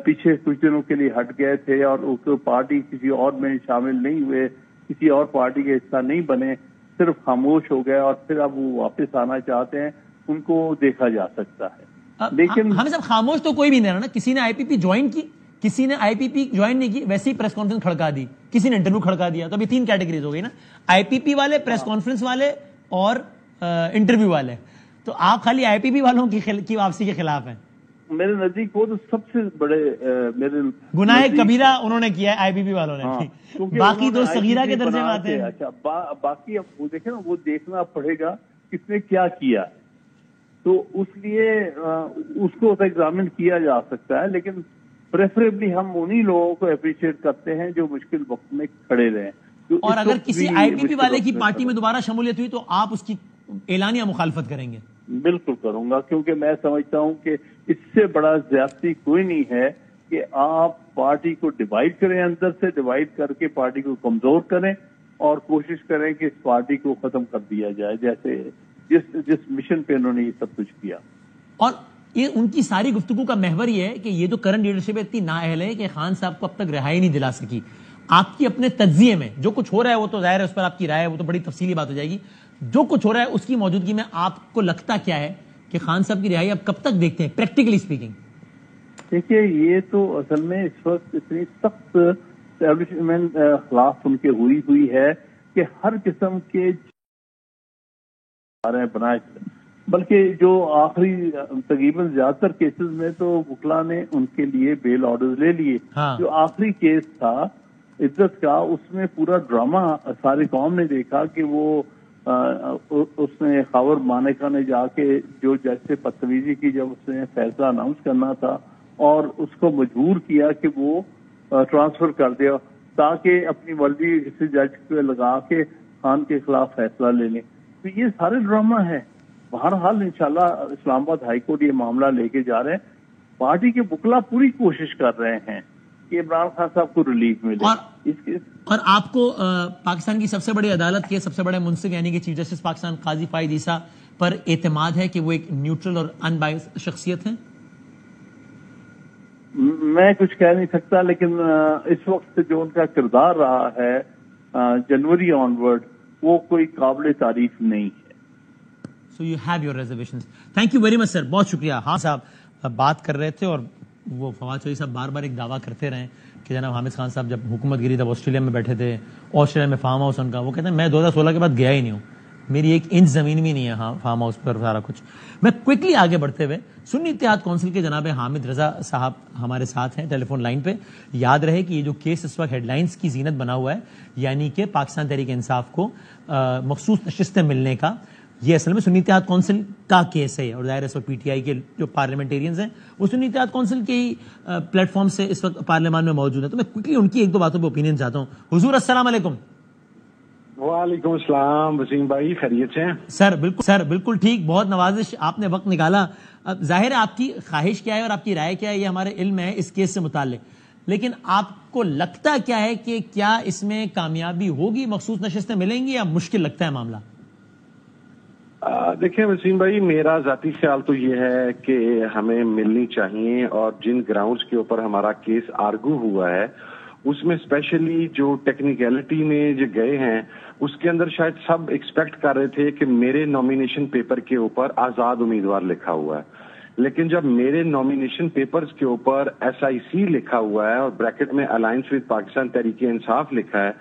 S9: پیچھے کچھ دنوں کے لیے ہٹ گئے تھے اور پارٹی کسی اور میں شامل نہیں ہوئے، کسی اور پارٹی کا حصہ نہیں بنے، صرف خاموش ہو گئے اور پھر اب وہ واپس آنا چاہتے ہیں، ان کو دیکھا جا سکتا ہے.
S1: لیکن ہمیں سب خاموش تو کوئی بھی نہیں رہا نا. کسی نے آئی پی پی جوائن کی، کسی نے آئی پی پی جوائن نہیں کی ویسے ہی پریس کانفرنس کھڑکا دی, کسی نے انٹرویو کھڑکا دیا. تو ابھی 3 کیٹیگریز ہو گئی نا, آئی پی پی والے, پریس کانفرنس والے اور انٹرویو والے. تو آپ خالی آئی پی پی والوں کی واپسی کے خلاف ہیں.
S9: میرے نزدیک وہ تو سب سے بڑے میرے
S1: گناہ کبیرہ انہوں نے کیا ہے آئی پی پی والوں نے, باقی تو صغیرہ کے درجے میں آتے ہیں.
S9: اچھا باقی اب وہ دیکھیں نا, وہ دیکھنا پڑے گا کس نے کیا کیا, تو اس لیے اس کو ایگزامن کیا جا سکتا ہے. لیکن پریفریبلی ہم انہی لوگوں کو اپریشیٹ کرتے ہیں جو مشکل وقت میں کھڑے رہے.
S1: اور اگر کسی آئی پی پی والے کی پارٹی میں دوبارہ شمولیت ہوئی تو آپ اس کی اعلانیہ مخالفت کریں گے؟
S9: بالکل کروں گا, کیونکہ میں سمجھتا ہوں کہ اس سے بڑا زیادتی کوئی نہیں ہے کہ آپ پارٹی کو ڈیوائیڈ کریں, اندر سے ڈیوائیڈ کر کے پارٹی کو کمزور کریں اور کوشش کریں کہ اس پارٹی کو ختم کر دیا جائے, جیسے جس مشن پہ انہوں نے یہ سب کچھ کیا.
S1: اور یہ ان کی ساری گفتگو کا محور یہ ہے کہ یہ جو کرنٹ لیڈرشپ اتنی نااہل ہے کہ خان صاحب کو اب تک رہائی نہیں دلا سکی. آپ کی اپنے تجزیے میں جو کچھ ہو رہا ہے وہ تو ظاہر ہے اس پر آپ کی رائے, وہ تو بڑی تفصیلی بات ہو جائے گی. جو کچھ ہو رہا ہے اس کی موجودگی میں آپ کو لگتا کیا ہے کہ خان صاحب کی رہائی اب کب تک دیکھتے ہیں پریکٹیکلی اسپیکنگ؟
S9: دیکھیے یہ تو اصل میں اس وقت اتنی سخت اسٹیبلشمنٹ خلاف ان کے ہوئی ہے کہ ہر قسم کے بنائے, بلکہ جو آخری تقریباً زیادہ تر کیسز میں تو وکلا نے ان کے لیے بیل آرڈر لے لیے. جو آخری کیس تھا عزت کا, اس میں پورا ڈرامہ ساری قوم نے دیکھا کہ وہ اس نے خاور مانیکا نے جا کے جو جج سے بدتمیزی کی جب اس نے فیصلہ اناؤنس کرنا تھا, اور اس کو مجبور کیا کہ وہ ٹرانسفر کر دیا تاکہ اپنی ورزی کسی جج پہ لگا کے خان کے خلاف فیصلہ لے لیں. تو یہ سارے ڈرامہ ہے. بہرحال انشاءاللہ اسلام آباد ہائی کورٹ یہ معاملہ لے کے جا رہے ہیں. پارٹی کے وکلا پوری کوشش کر رہے ہیں کہ عمران خان صاحب کو ریلیف ملے.
S1: اور آپ کو پاکستان کی سب سے بڑی عدالت کے سب سے بڑے منصف یعنی کہ چیف جسٹس پاکستان قاضی فائد عیسیٰ پر اعتماد ہے کہ وہ ایک نیوٹرل اور ان بائس شخصیت ہیں؟
S9: میں کچھ کہہ نہیں سکتا, لیکن اس وقت جو ان کا کردار رہا ہے جنوری آن ورڈ وہ کوئی قابل تعریف نہیں ہے.
S1: So you have your reservations. Thank you very much sir. بہت شکریہ. ہاں صاحب بات کر رہے تھے اور وہ فواد چودھری صاحب بار بار ایک دعویٰ کرتے رہے کہ جناب حامد خان صاحب جب حکومت گری تب آسٹریلیا میں بیٹھے تھے, آسٹریلیا میں فارم ہاؤس ان کا, وہ کہتے ہیں میں 2016 کے بعد گیا ہی نہیں ہوں, میری 1 انچ زمین بھی نہیں ہے ہاں فارم ہاؤس پر سارا کچھ. میں کوئکلی آگے بڑھتے ہوئے سنی اتحاد کونسل کے جناب حامد رضا صاحب ہمارے ساتھ ہیں ٹیلی فون لائن پہ. یاد رہے کہ یہ جو کیس اس وقت ہیڈ لائنز کی زینت بنا ہوا ہے, یعنی کہ پاکستان تحریک انصاف کو مخصوص نشستیں ملنے کا, یہ اصل میں سنی اتحاد کونسل کا کیس ہے. اور ظاہر ہے اس وقت پی ٹی آئی کے جو پارلیمنٹیرینز ہیں وہ سنی اتحاد کونسل کے ہی پلیٹ فارم سے اس وقت پارلیمان میں موجود ہیں. تو میں کوئکلی ان کی 1-2 باتوں پہ اوپینین چاہتا ہوں. حضور السلام علیکم.
S10: وعلیکم السلام وسیم بھائی, خیریت سے ہیں؟
S1: سر بالکل ٹھیک, بہت نوازش, آپ نے وقت نکالا. اب ظاہر ہے آپ کی خواہش کیا ہے اور آپ کی رائے کیا ہے یہ ہمارے علم ہے اس کیس سے متعلق, لیکن آپ کو لگتا کیا ہے کہ کیا اس میں کامیابی ہوگی, مخصوص نشستیں ملیں گی یا مشکل لگتا ہے معاملہ؟
S10: دیکھیں وسیم بھائی, میرا ذاتی خیال تو یہ ہے کہ ہمیں ملنی چاہیے, اور جن گراؤنڈز کے اوپر ہمارا کیس آرگو ہوا ہے اس میں اسپیشلی جو ٹیکنیکلٹی میں جو گئے ہیں اس کے اندر شاید سب ایکسپیکٹ کر رہے تھے کہ میرے نامینیشن پیپر کے اوپر آزاد امیدوار لکھا ہوا ہے, لیکن جب میرے نامینیشن پیپرز کے اوپر SIC لکھا ہوا ہے اور بریکٹ میں الائنس وتھ پاکستان تحریک انصاف لکھا ہے,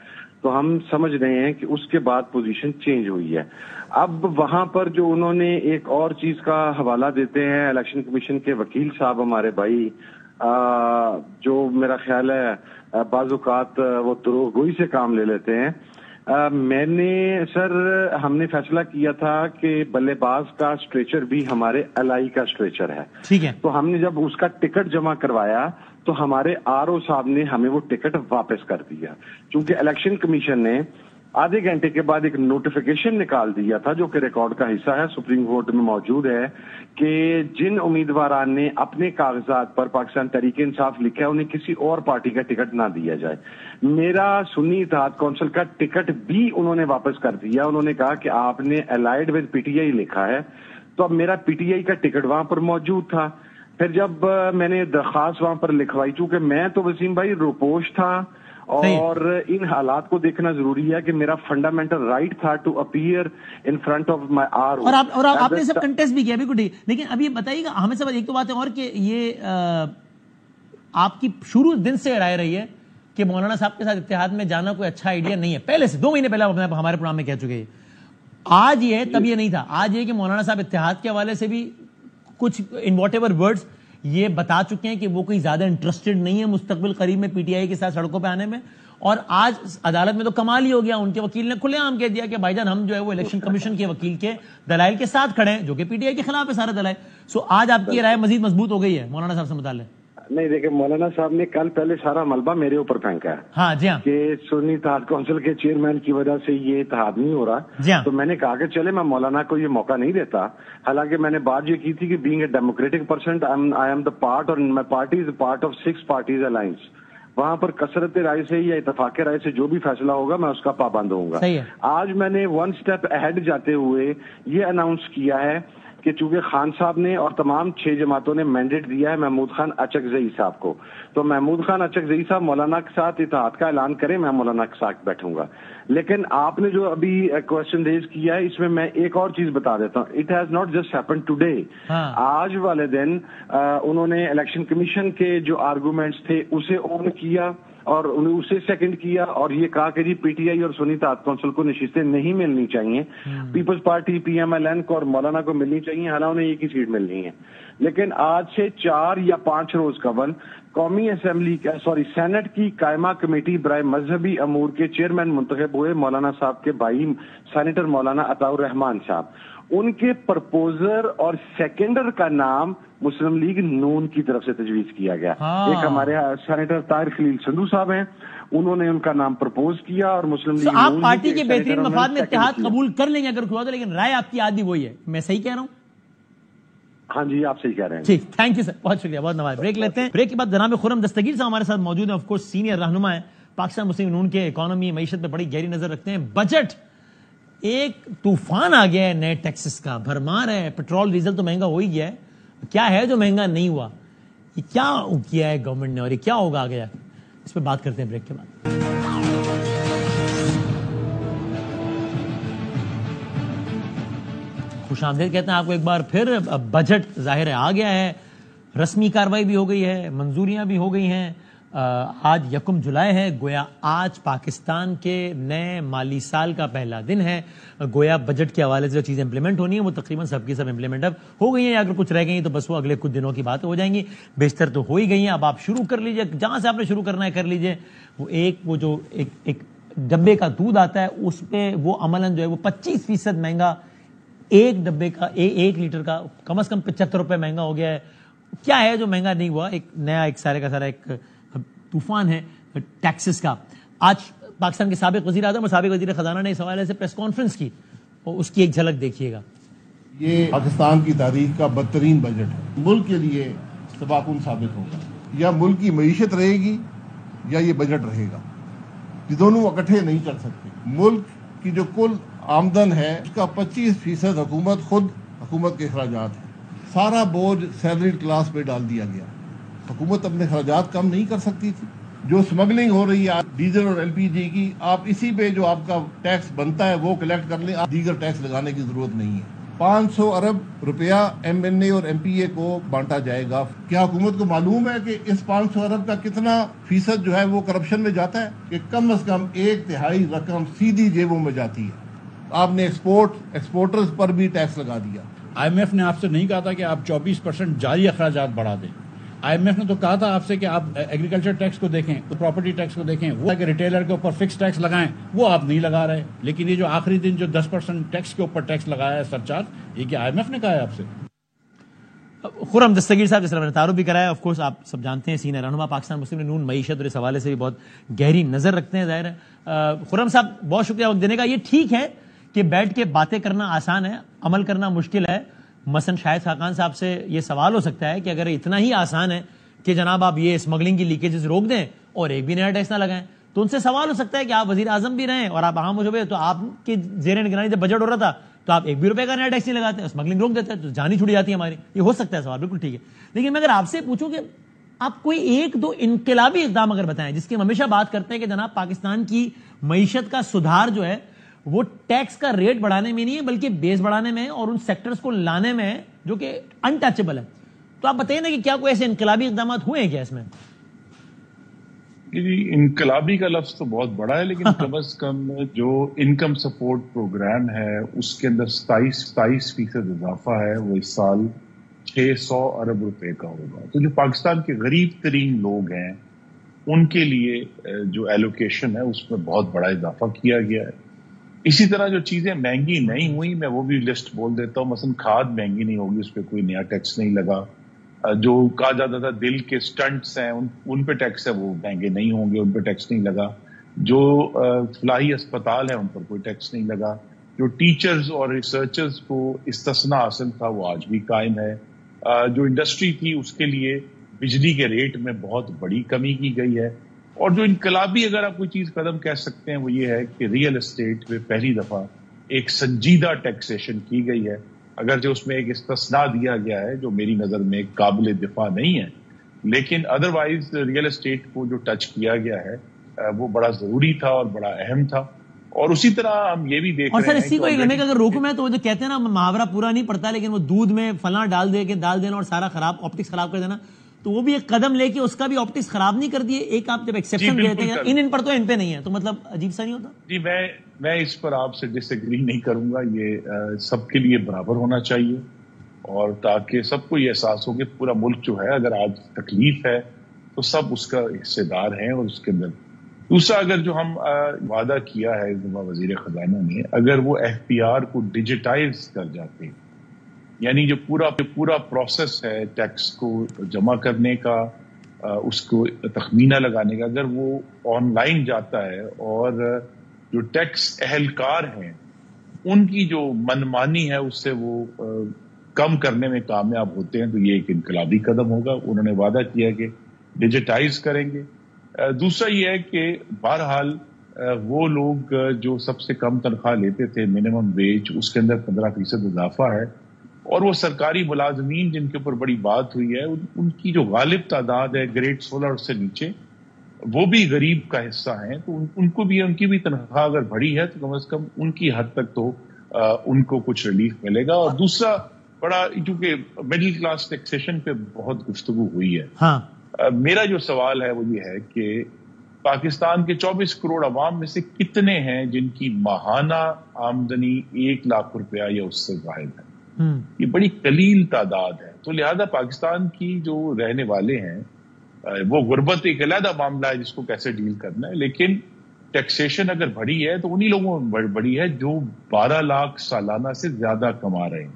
S10: تو ہم سمجھ رہے ہیں کہ اس کے بعد پوزیشن چینج ہوئی ہے. اب وہاں پر جو انہوں نے ایک اور چیز کا حوالہ دیتے ہیں, الیکشن کمیشن کے وکیل صاحب ہمارے بھائی, جو میرا خیال ہے بعض اوقات وہ دروغ گوئی سے کام لے لیتے ہیں. میں نے سر ہم نے فیصلہ کیا تھا کہ بلے باز کا اسٹریچر بھی ہمارے الائی کا اسٹریچر ہے,
S1: ٹھیک ہے,
S10: تو ہم نے جب اس کا ٹکٹ جمع کروایا تو ہمارے RO صاحب نے ہمیں وہ ٹکٹ واپس کر دیا, چونکہ الیکشن کمیشن نے آدھے گھنٹے کے بعد ایک نوٹیفیکیشن نکال دیا تھا جو کہ ریکارڈ کا حصہ ہے, سپریم کورٹ میں موجود ہے, کہ جن امیدواران نے اپنے کاغذات پر پاکستان تحریک انصاف لکھا ہے انہیں کسی اور پارٹی کا ٹکٹ نہ دیا جائے. میرا سنی اتحاد کونسل کا ٹکٹ بھی انہوں نے واپس کر دیا. انہوں نے کہا کہ آپ نے الائڈ ود PTI لکھا ہے, تو اب میرا PTI کا ٹکٹ وہاں پر موجود تھا. پھر جب میں نے درخواست وہاں پر لکھوائی, چونکہ میں تو وسیم بھائی روپوش تھا اور ان حالات کو دیکھنا ضروری ہے کہ میرا فنڈامنٹل رائٹ تھا to appear in front of my RO,
S1: اور آپ نے سب کنٹیسٹ بھی کیا, بالکل ٹھیک. لیکن اب یہ بتائیے گا حامد صاحب, ایک تو بات ہے اور کہ یہ آپ کی شروع دن سے رائے رہی ہے کہ مولانا صاحب کے ساتھ اتحاد میں جانا کوئی اچھا آئیڈیا نہیں ہے، پہلے سے 2 مہینے پہلے ہمارے پروگرام میں کہہ چکے ہیں. آج یہ تب یہ نہیں تھا. آج یہ کہ مولانا صاحب اتحاد کے حوالے سے بھی کچھ ان واٹ ایور ورڈز یہ بتا چکے ہیں کہ وہ کوئی زیادہ انٹرسٹڈ نہیں ہے مستقبل قریب میں پی ٹی آئی کے ساتھ سڑکوں پہ آنے میں. اور آج عدالت میں تو کمال ہی ہو گیا، ان کے وکیل نے کھلے عام کہہ دیا کہ بھائی جان ہم جو ہے وہ الیکشن کمیشن کے وکیل کے دلائل کے ساتھ کھڑے ہیں، جو کہ پی ٹی آئی کے خلاف ہے سارے دلائل. سو آج آپ کی رائے مزید مضبوط ہو گئی ہے مولانا صاحب سے متعلق.
S10: نہیں دیکھیں، مولانا صاحب نے کل پہلے سارا ملبہ میرے اوپر پھینکا ہے.
S1: ہاں جی ہاں،
S10: کہ سنی اتحاد کونسل کے چیئرمین کی وجہ سے یہ اتحاد نہیں ہو رہا.
S1: جی ہاں.
S10: تو میں نے کہا کہ چلے میں مولانا کو یہ موقع نہیں دیتا. حالانکہ میں نے بات یہ کی تھی کہ being a democratic person I am the part اور my party is part of 6 parties alliance. وہاں پر کثرت رائے سے یا اتفاق رائے سے جو بھی فیصلہ ہوگا میں اس کا پابند ہوں گا. آج میں نے 1 اسٹیپ اہیڈ جاتے ہوئے یہ اناؤنس کیا ہے کہ چونکہ خان صاحب نے اور تمام 6 جماعتوں نے مینڈیٹ دیا ہے محمود خان اچکزئی صاحب کو، تو محمود خان اچکزئی صاحب مولانا کے ساتھ اتحاد کا اعلان کریں، میں مولانا کے ساتھ بیٹھوں گا. لیکن آپ نے جو ابھی کوشچن ریز کیا ہے، اس میں میں ایک اور چیز بتا دیتا ہوں. It has not just happen today. آج والے دن انہوں نے الیکشن کمیشن کے جو آرگومنٹس تھے اسے اون کیا اور انہیں اسے سیکنڈ کیا اور یہ کہا کہ جی پی ٹی آئی اور سنی اتحاد کونسل کو نشستیں نہیں ملنی چاہیے، پیپلز پارٹی پی ایم ایل این کو اور مولانا کو ملنی چاہیے، حالانکہ انہیں ایک ہی سیٹ ملنی ہے. لیکن آج سے 4 یا 5 روز قبل قومی اسمبلی سینٹ کی قائمہ کمیٹی برائے مذہبی امور کے چیئرمین منتخب ہوئے مولانا صاحب کے بھائی سینیٹر مولانا عطاء الرحمان صاحب. ان کے پرپوزر اور سیکنڈر کا نام مسلم لیگ نون کی طرف سے تجویز کیا گیا. ایک ہمارے سینیٹر طاہر خلیل سندھو صاحب ہیں، انہوں نے ان کا نام پرپوز کیا اور مسلم لیگ
S1: آپ پارٹی کے بہترین مفاد میں اتحاد قبول کر لیں گے اگر کھوا دو، لیکن رائے آپ کی آدھی وہی ہے. میں صحیح کہہ رہا ہوں؟
S10: ہاں جی آپ صحیح کہہ رہے ہیں.
S1: ٹھیک، تھینک یو سر، بہت شکریہ، بہت نواز. بریک لیتے ہیں. بریک کے بعد جناب خرم دستگیر صاحب ہمارے ساتھ موجود ہیں. آف کورس سینئر رہنما ہیں، پاکستان مسلم نون کے اکانومی معیشت پہ بڑی گہری نظر رکھتے ہیں. بجٹ ایک طوفان آ گیا ہے نئے ٹیکسز کا، بھرمار ہے. پیٹرول ڈیزل تو مہنگا ہو ہی گیا ہے، کیا ہے جو مہنگا نہیں ہوا؟ یہ کیا کیا ہے گورنمنٹ نے اور یہ کیا ہوگا آگے؟ اس پہ بات کرتے ہیں بریک کے بعد. خوش آمدید کہتے ہیں آپ کو ایک بار پھر. بجٹ ظاہر ہے آ گیا ہے، رسمی کاروائی بھی ہو گئی ہے، منظوریاں بھی ہو گئی ہیں. آج 1 جولائی ہے، گویا آج پاکستان کے نئے مالی سال کا پہلا دن ہے. گویا بجٹ کے حوالے سے جو چیزیں امپلیمنٹ ہونی ہیں وہ تقریباً سب کی سب امپلیمنٹ اب ہو گئی ہیں. اگر کچھ رہ گئی ہیں تو بس وہ اگلے کچھ دنوں کی بات ہو جائیں گی. بیشتر تو ہو ہی گئی ہیں. اب آپ شروع کر لیجئے، جہاں سے آپ نے شروع کرنا ہے کر لیجئے. وہ جو ایک ڈبے کا دودھ آتا ہے اس پہ وہ عملاً جو ہے وہ 25% مہنگا، ایک ڈبے کا 1 لیٹر کا کم از کم 75 روپے مہنگا ہو گیا ہے. کیا ہے جو مہنگا نہیں ہوا؟ ایک نیا ایک سارے کا سارا ایک طوفان ہے ٹیکسز کا. آج پاکستان کے سابق وزیر اعظم اور سابق وزیر خزانہ نے اس حوالے سے پریس کانفرنس کی اور اس کی ایک جھلک دیکھیے گا.
S11: یہ پاکستان کی تاریخ کا بدترین بجٹ ہے. ملک کے لیے تباہ کن ثابت ہوگا. یا ملک کی معیشت رہے گی یا یہ بجٹ رہے گا. یہ دونوں اکٹھے نہیں چل سکتے. ملک کی جو کل آمدن ہے اس کا 25% حکومت کے اخراجات ہیں. سارا بوجھ سیلریڈ کلاس پہ ڈال دیا گیا. حکومت اپنے اخراجات کم نہیں کر سکتی تھی. جو اسمگلنگ ہو رہی ہے ڈیزل اور ایل پی جی کی، آپ اسی پہ جو آپ کا ٹیکس بنتا ہے وہ کلیکٹ کر لیں، آپ دیگر ٹیکس لگانے کی ضرورت نہیں ہے. 500 ارب روپیہ ایم این اے اور ایم پی اے کو بانٹا جائے گا. کیا حکومت کو معلوم ہے کہ اس 500 ارب کا کتنا فیصد جو ہے وہ کرپشن میں جاتا ہے؟ کہ کم از کم 1/3 رقم سیدھی جیبوں میں جاتی ہے. آپ نے ایکسپورٹرز پر بھی ٹیکس لگا دیا.
S12: آئی ایم ایف نے آپ سے نہیں کہا تھا کہ آپ 24% جاری اخراجات بڑھا دیں. آئی ایم ایف نے تو کہا تھا آپ سے کہ آپ ایگریکلچر ٹیکس کو دیکھیں، پراپرٹی ٹیکس کو دیکھیں، وہ کہ ریٹیلر کے اوپر فکس ٹیکس لگائیں، وہ آپ نہیں لگا رہے. لیکن یہ جو آخری دن جو 10% ٹیکس کے اوپر ٹیکس لگایا ہے سرچارج، یہ کہ آئی ایم ایف نے کہا ہے آپ سے.
S1: خرم دستگیر صاحب جس طرح نے تعارف بھی کرایا، آف کورس آپ سب جانتے ہیں سینئر رہنما پاکستان مسلم نون معیشت اور اس حوالے سے بھی بہت گہری نظر رکھتے ہیں. ظاہر ہے خرم صاحب بہت شکریہ وقت دینے کا. یہ ٹھیک ہے کہ بیٹھ کے باتیں کرنا آسان ہے، عمل کرنا مشکل ہے. مثلا شاہد خاقان صاحب سے یہ سوال ہو سکتا ہے کہ اگر اتنا ہی آسان ہے کہ جناب آپ یہ اسمگلنگ کی لیکیجز روک دیں اور ایک بھی نیا ٹیکس نہ لگائیں، تو ان سے سوال ہو سکتا ہے کہ آپ وزیر اعظم بھی رہیں اور آپ اہم ہو جائے تو آپ کے زیر نگرانی جب بجٹ ہو رہا تھا تو آپ 1 بھی روپے کا نیا ٹیکس نہیں لگاتے، اسمگلنگ روک دیتے تو جان ہی چھوڑی جاتی ہے ہماری. یہ ہو سکتا ہے سوال، بالکل ٹھیک ہے. لیکن میں اگر آپ سے پوچھوں کہ آپ کوئی 1-2 انقلابی اقدام اگر بتائیں جس کی ہم ہمیشہ بات کرتے ہیں کہ جناب پاکستان کی معیشت کا سدھار جو ہے وہ ٹیکس کا ریٹ بڑھانے میں نہیں ہے بلکہ بیس بڑھانے میں اور ان سیکٹرز کو لانے میں جو کہ انٹچبل ہے، تو آپ بتائیں نا کہ کیا کوئی ایسے انقلابی اقدامات ہوئے ہیں کیا اس میں؟
S13: انقلابی کا لفظ تو بہت بڑا ہے، لیکن کم از کم جو انکم سپورٹ پروگرام ہے اس کے اندر 27% اضافہ ہے، وہ اس سال 600 ارب روپے کا ہوگا. تو جو پاکستان کے غریب ترین لوگ ہیں ان کے لیے جو ایلوکیشن ہے اس میں بہت بڑا اضافہ کیا گیا ہے. اسی طرح جو چیزیں مہنگی نہیں ہوئی، میں وہ بھی لسٹ بول دیتا ہوں. مثلا کھاد مہنگی نہیں ہوگی، اس پہ کوئی نیا ٹیکس نہیں لگا. جو کہا جاتا تھا دل کے سٹنٹس ہیں ان پہ ٹیکس ہے، وہ مہنگے نہیں ہوں گے، ان پہ ٹیکس نہیں لگا. جو فلاحی اسپتال ہیں ان پر کوئی ٹیکس نہیں لگا. جو ٹیچرز اور ریسرچرز کو استثناء حاصل تھا وہ آج بھی قائم ہے. جو انڈسٹری تھی اس کے لیے بجلی کے ریٹ میں بہت بڑی کمی کی گئی ہے. اور جو انقلابی اگر آپ کوئی چیز قدم کہہ سکتے ہیں وہ یہ ہے کہ ریئل اسٹیٹ پہ پہلی دفعہ ایک سنجیدہ ٹیکسیشن کی گئی ہے. اگرچہ اس میں ایک استثناء دیا گیا ہے جو میری نظر میں قابل دفاع نہیں ہے، لیکن ادروائز ریئل اسٹیٹ کو جو ٹچ کیا گیا ہے وہ بڑا ضروری تھا اور بڑا اہم تھا. اور اسی طرح ہم یہ بھی دیکھ رہے ہیں.
S1: اور سر اسی کو ایک لمحے کا اگر روکوں میں تو وہ جو کہتے ہیں نا محاورہ پورا نہیں پڑتا، لیکن وہ دودھ میں فلاں ڈال دے کے ڈال دینا اور سارا خراب آپٹکس خراب کر دینا، تو وہ بھی ایک قدم لے کے اس کا بھی آپٹکس خراب نہیں کر دیے. ایک آپ جب ایکسیپشن دیتے ہیں ان پر تو ان پہ نہیں ہے، تو مطلب عجیب سا نہیں ہوتا؟
S13: جی میں اس پر آپ سے ڈس ایگری نہیں کروں گا. یہ سب کے لیے برابر ہونا چاہیے، اور تاکہ سب کو یہ احساس ہو کہ پورا ملک جو ہے اگر آج تکلیف ہے تو سب اس کا حصے دار ہیں. اور اس کے اندر دوسرا، اگر جو ہم وعدہ کیا ہے وزیر خزانہ نے، اگر وہ FPR کو ڈیجیٹائز کر جاتے، یعنی جو پورا پروسیس ہے ٹیکس کو جمع کرنے کا، اس کو تخمینہ لگانے کا، اگر وہ آن لائن جاتا ہے اور جو ٹیکس اہلکار ہیں ان کی جو منمانی ہے اس سے وہ کم کرنے میں کامیاب ہوتے ہیں، تو یہ ایک انقلابی قدم ہوگا. انہوں نے وعدہ کیا کہ ڈیجیٹائز کریں گے. دوسرا یہ ہے کہ بہرحال وہ لوگ جو سب سے کم تنخواہ لیتے تھے، منیمم ویج، اس کے اندر 15% اضافہ ہے. اور وہ سرکاری ملازمین جن کے اوپر بڑی بات ہوئی ہے، ان کی جو غالب تعداد ہے گریڈ 16 سے نیچے، وہ بھی غریب کا حصہ ہیں. تو ان کی بھی تنخواہ اگر بڑھی ہے تو کم از کم ان کی حد تک تو ان کو کچھ ریلیف ملے گا. اور دوسرا بڑا، چونکہ مڈل کلاس ٹیکسیشن پہ بہت گفتگو ہوئی ہے،
S1: ہاں
S13: میرا جو سوال ہے وہ یہ ہے کہ پاکستان کے 24 کروڑ عوام میں سے کتنے ہیں جن کی ماہانہ آمدنی 1 لاکھ روپیہ یا اس سے زائد ہے؟ یہ بڑی قلیل تعداد ہے. تو لہذا پاکستان کی جو رہنے والے ہیں، وہ غربت ایک علیحدہ معاملہ ہے جس کو کیسے ڈیل کرنا ہے، لیکن ٹیکسیشن اگر بڑھی ہے تو انہی لوگوں میں بڑھی ہے جو 12 لاکھ سالانہ سے زیادہ کما رہے ہیں.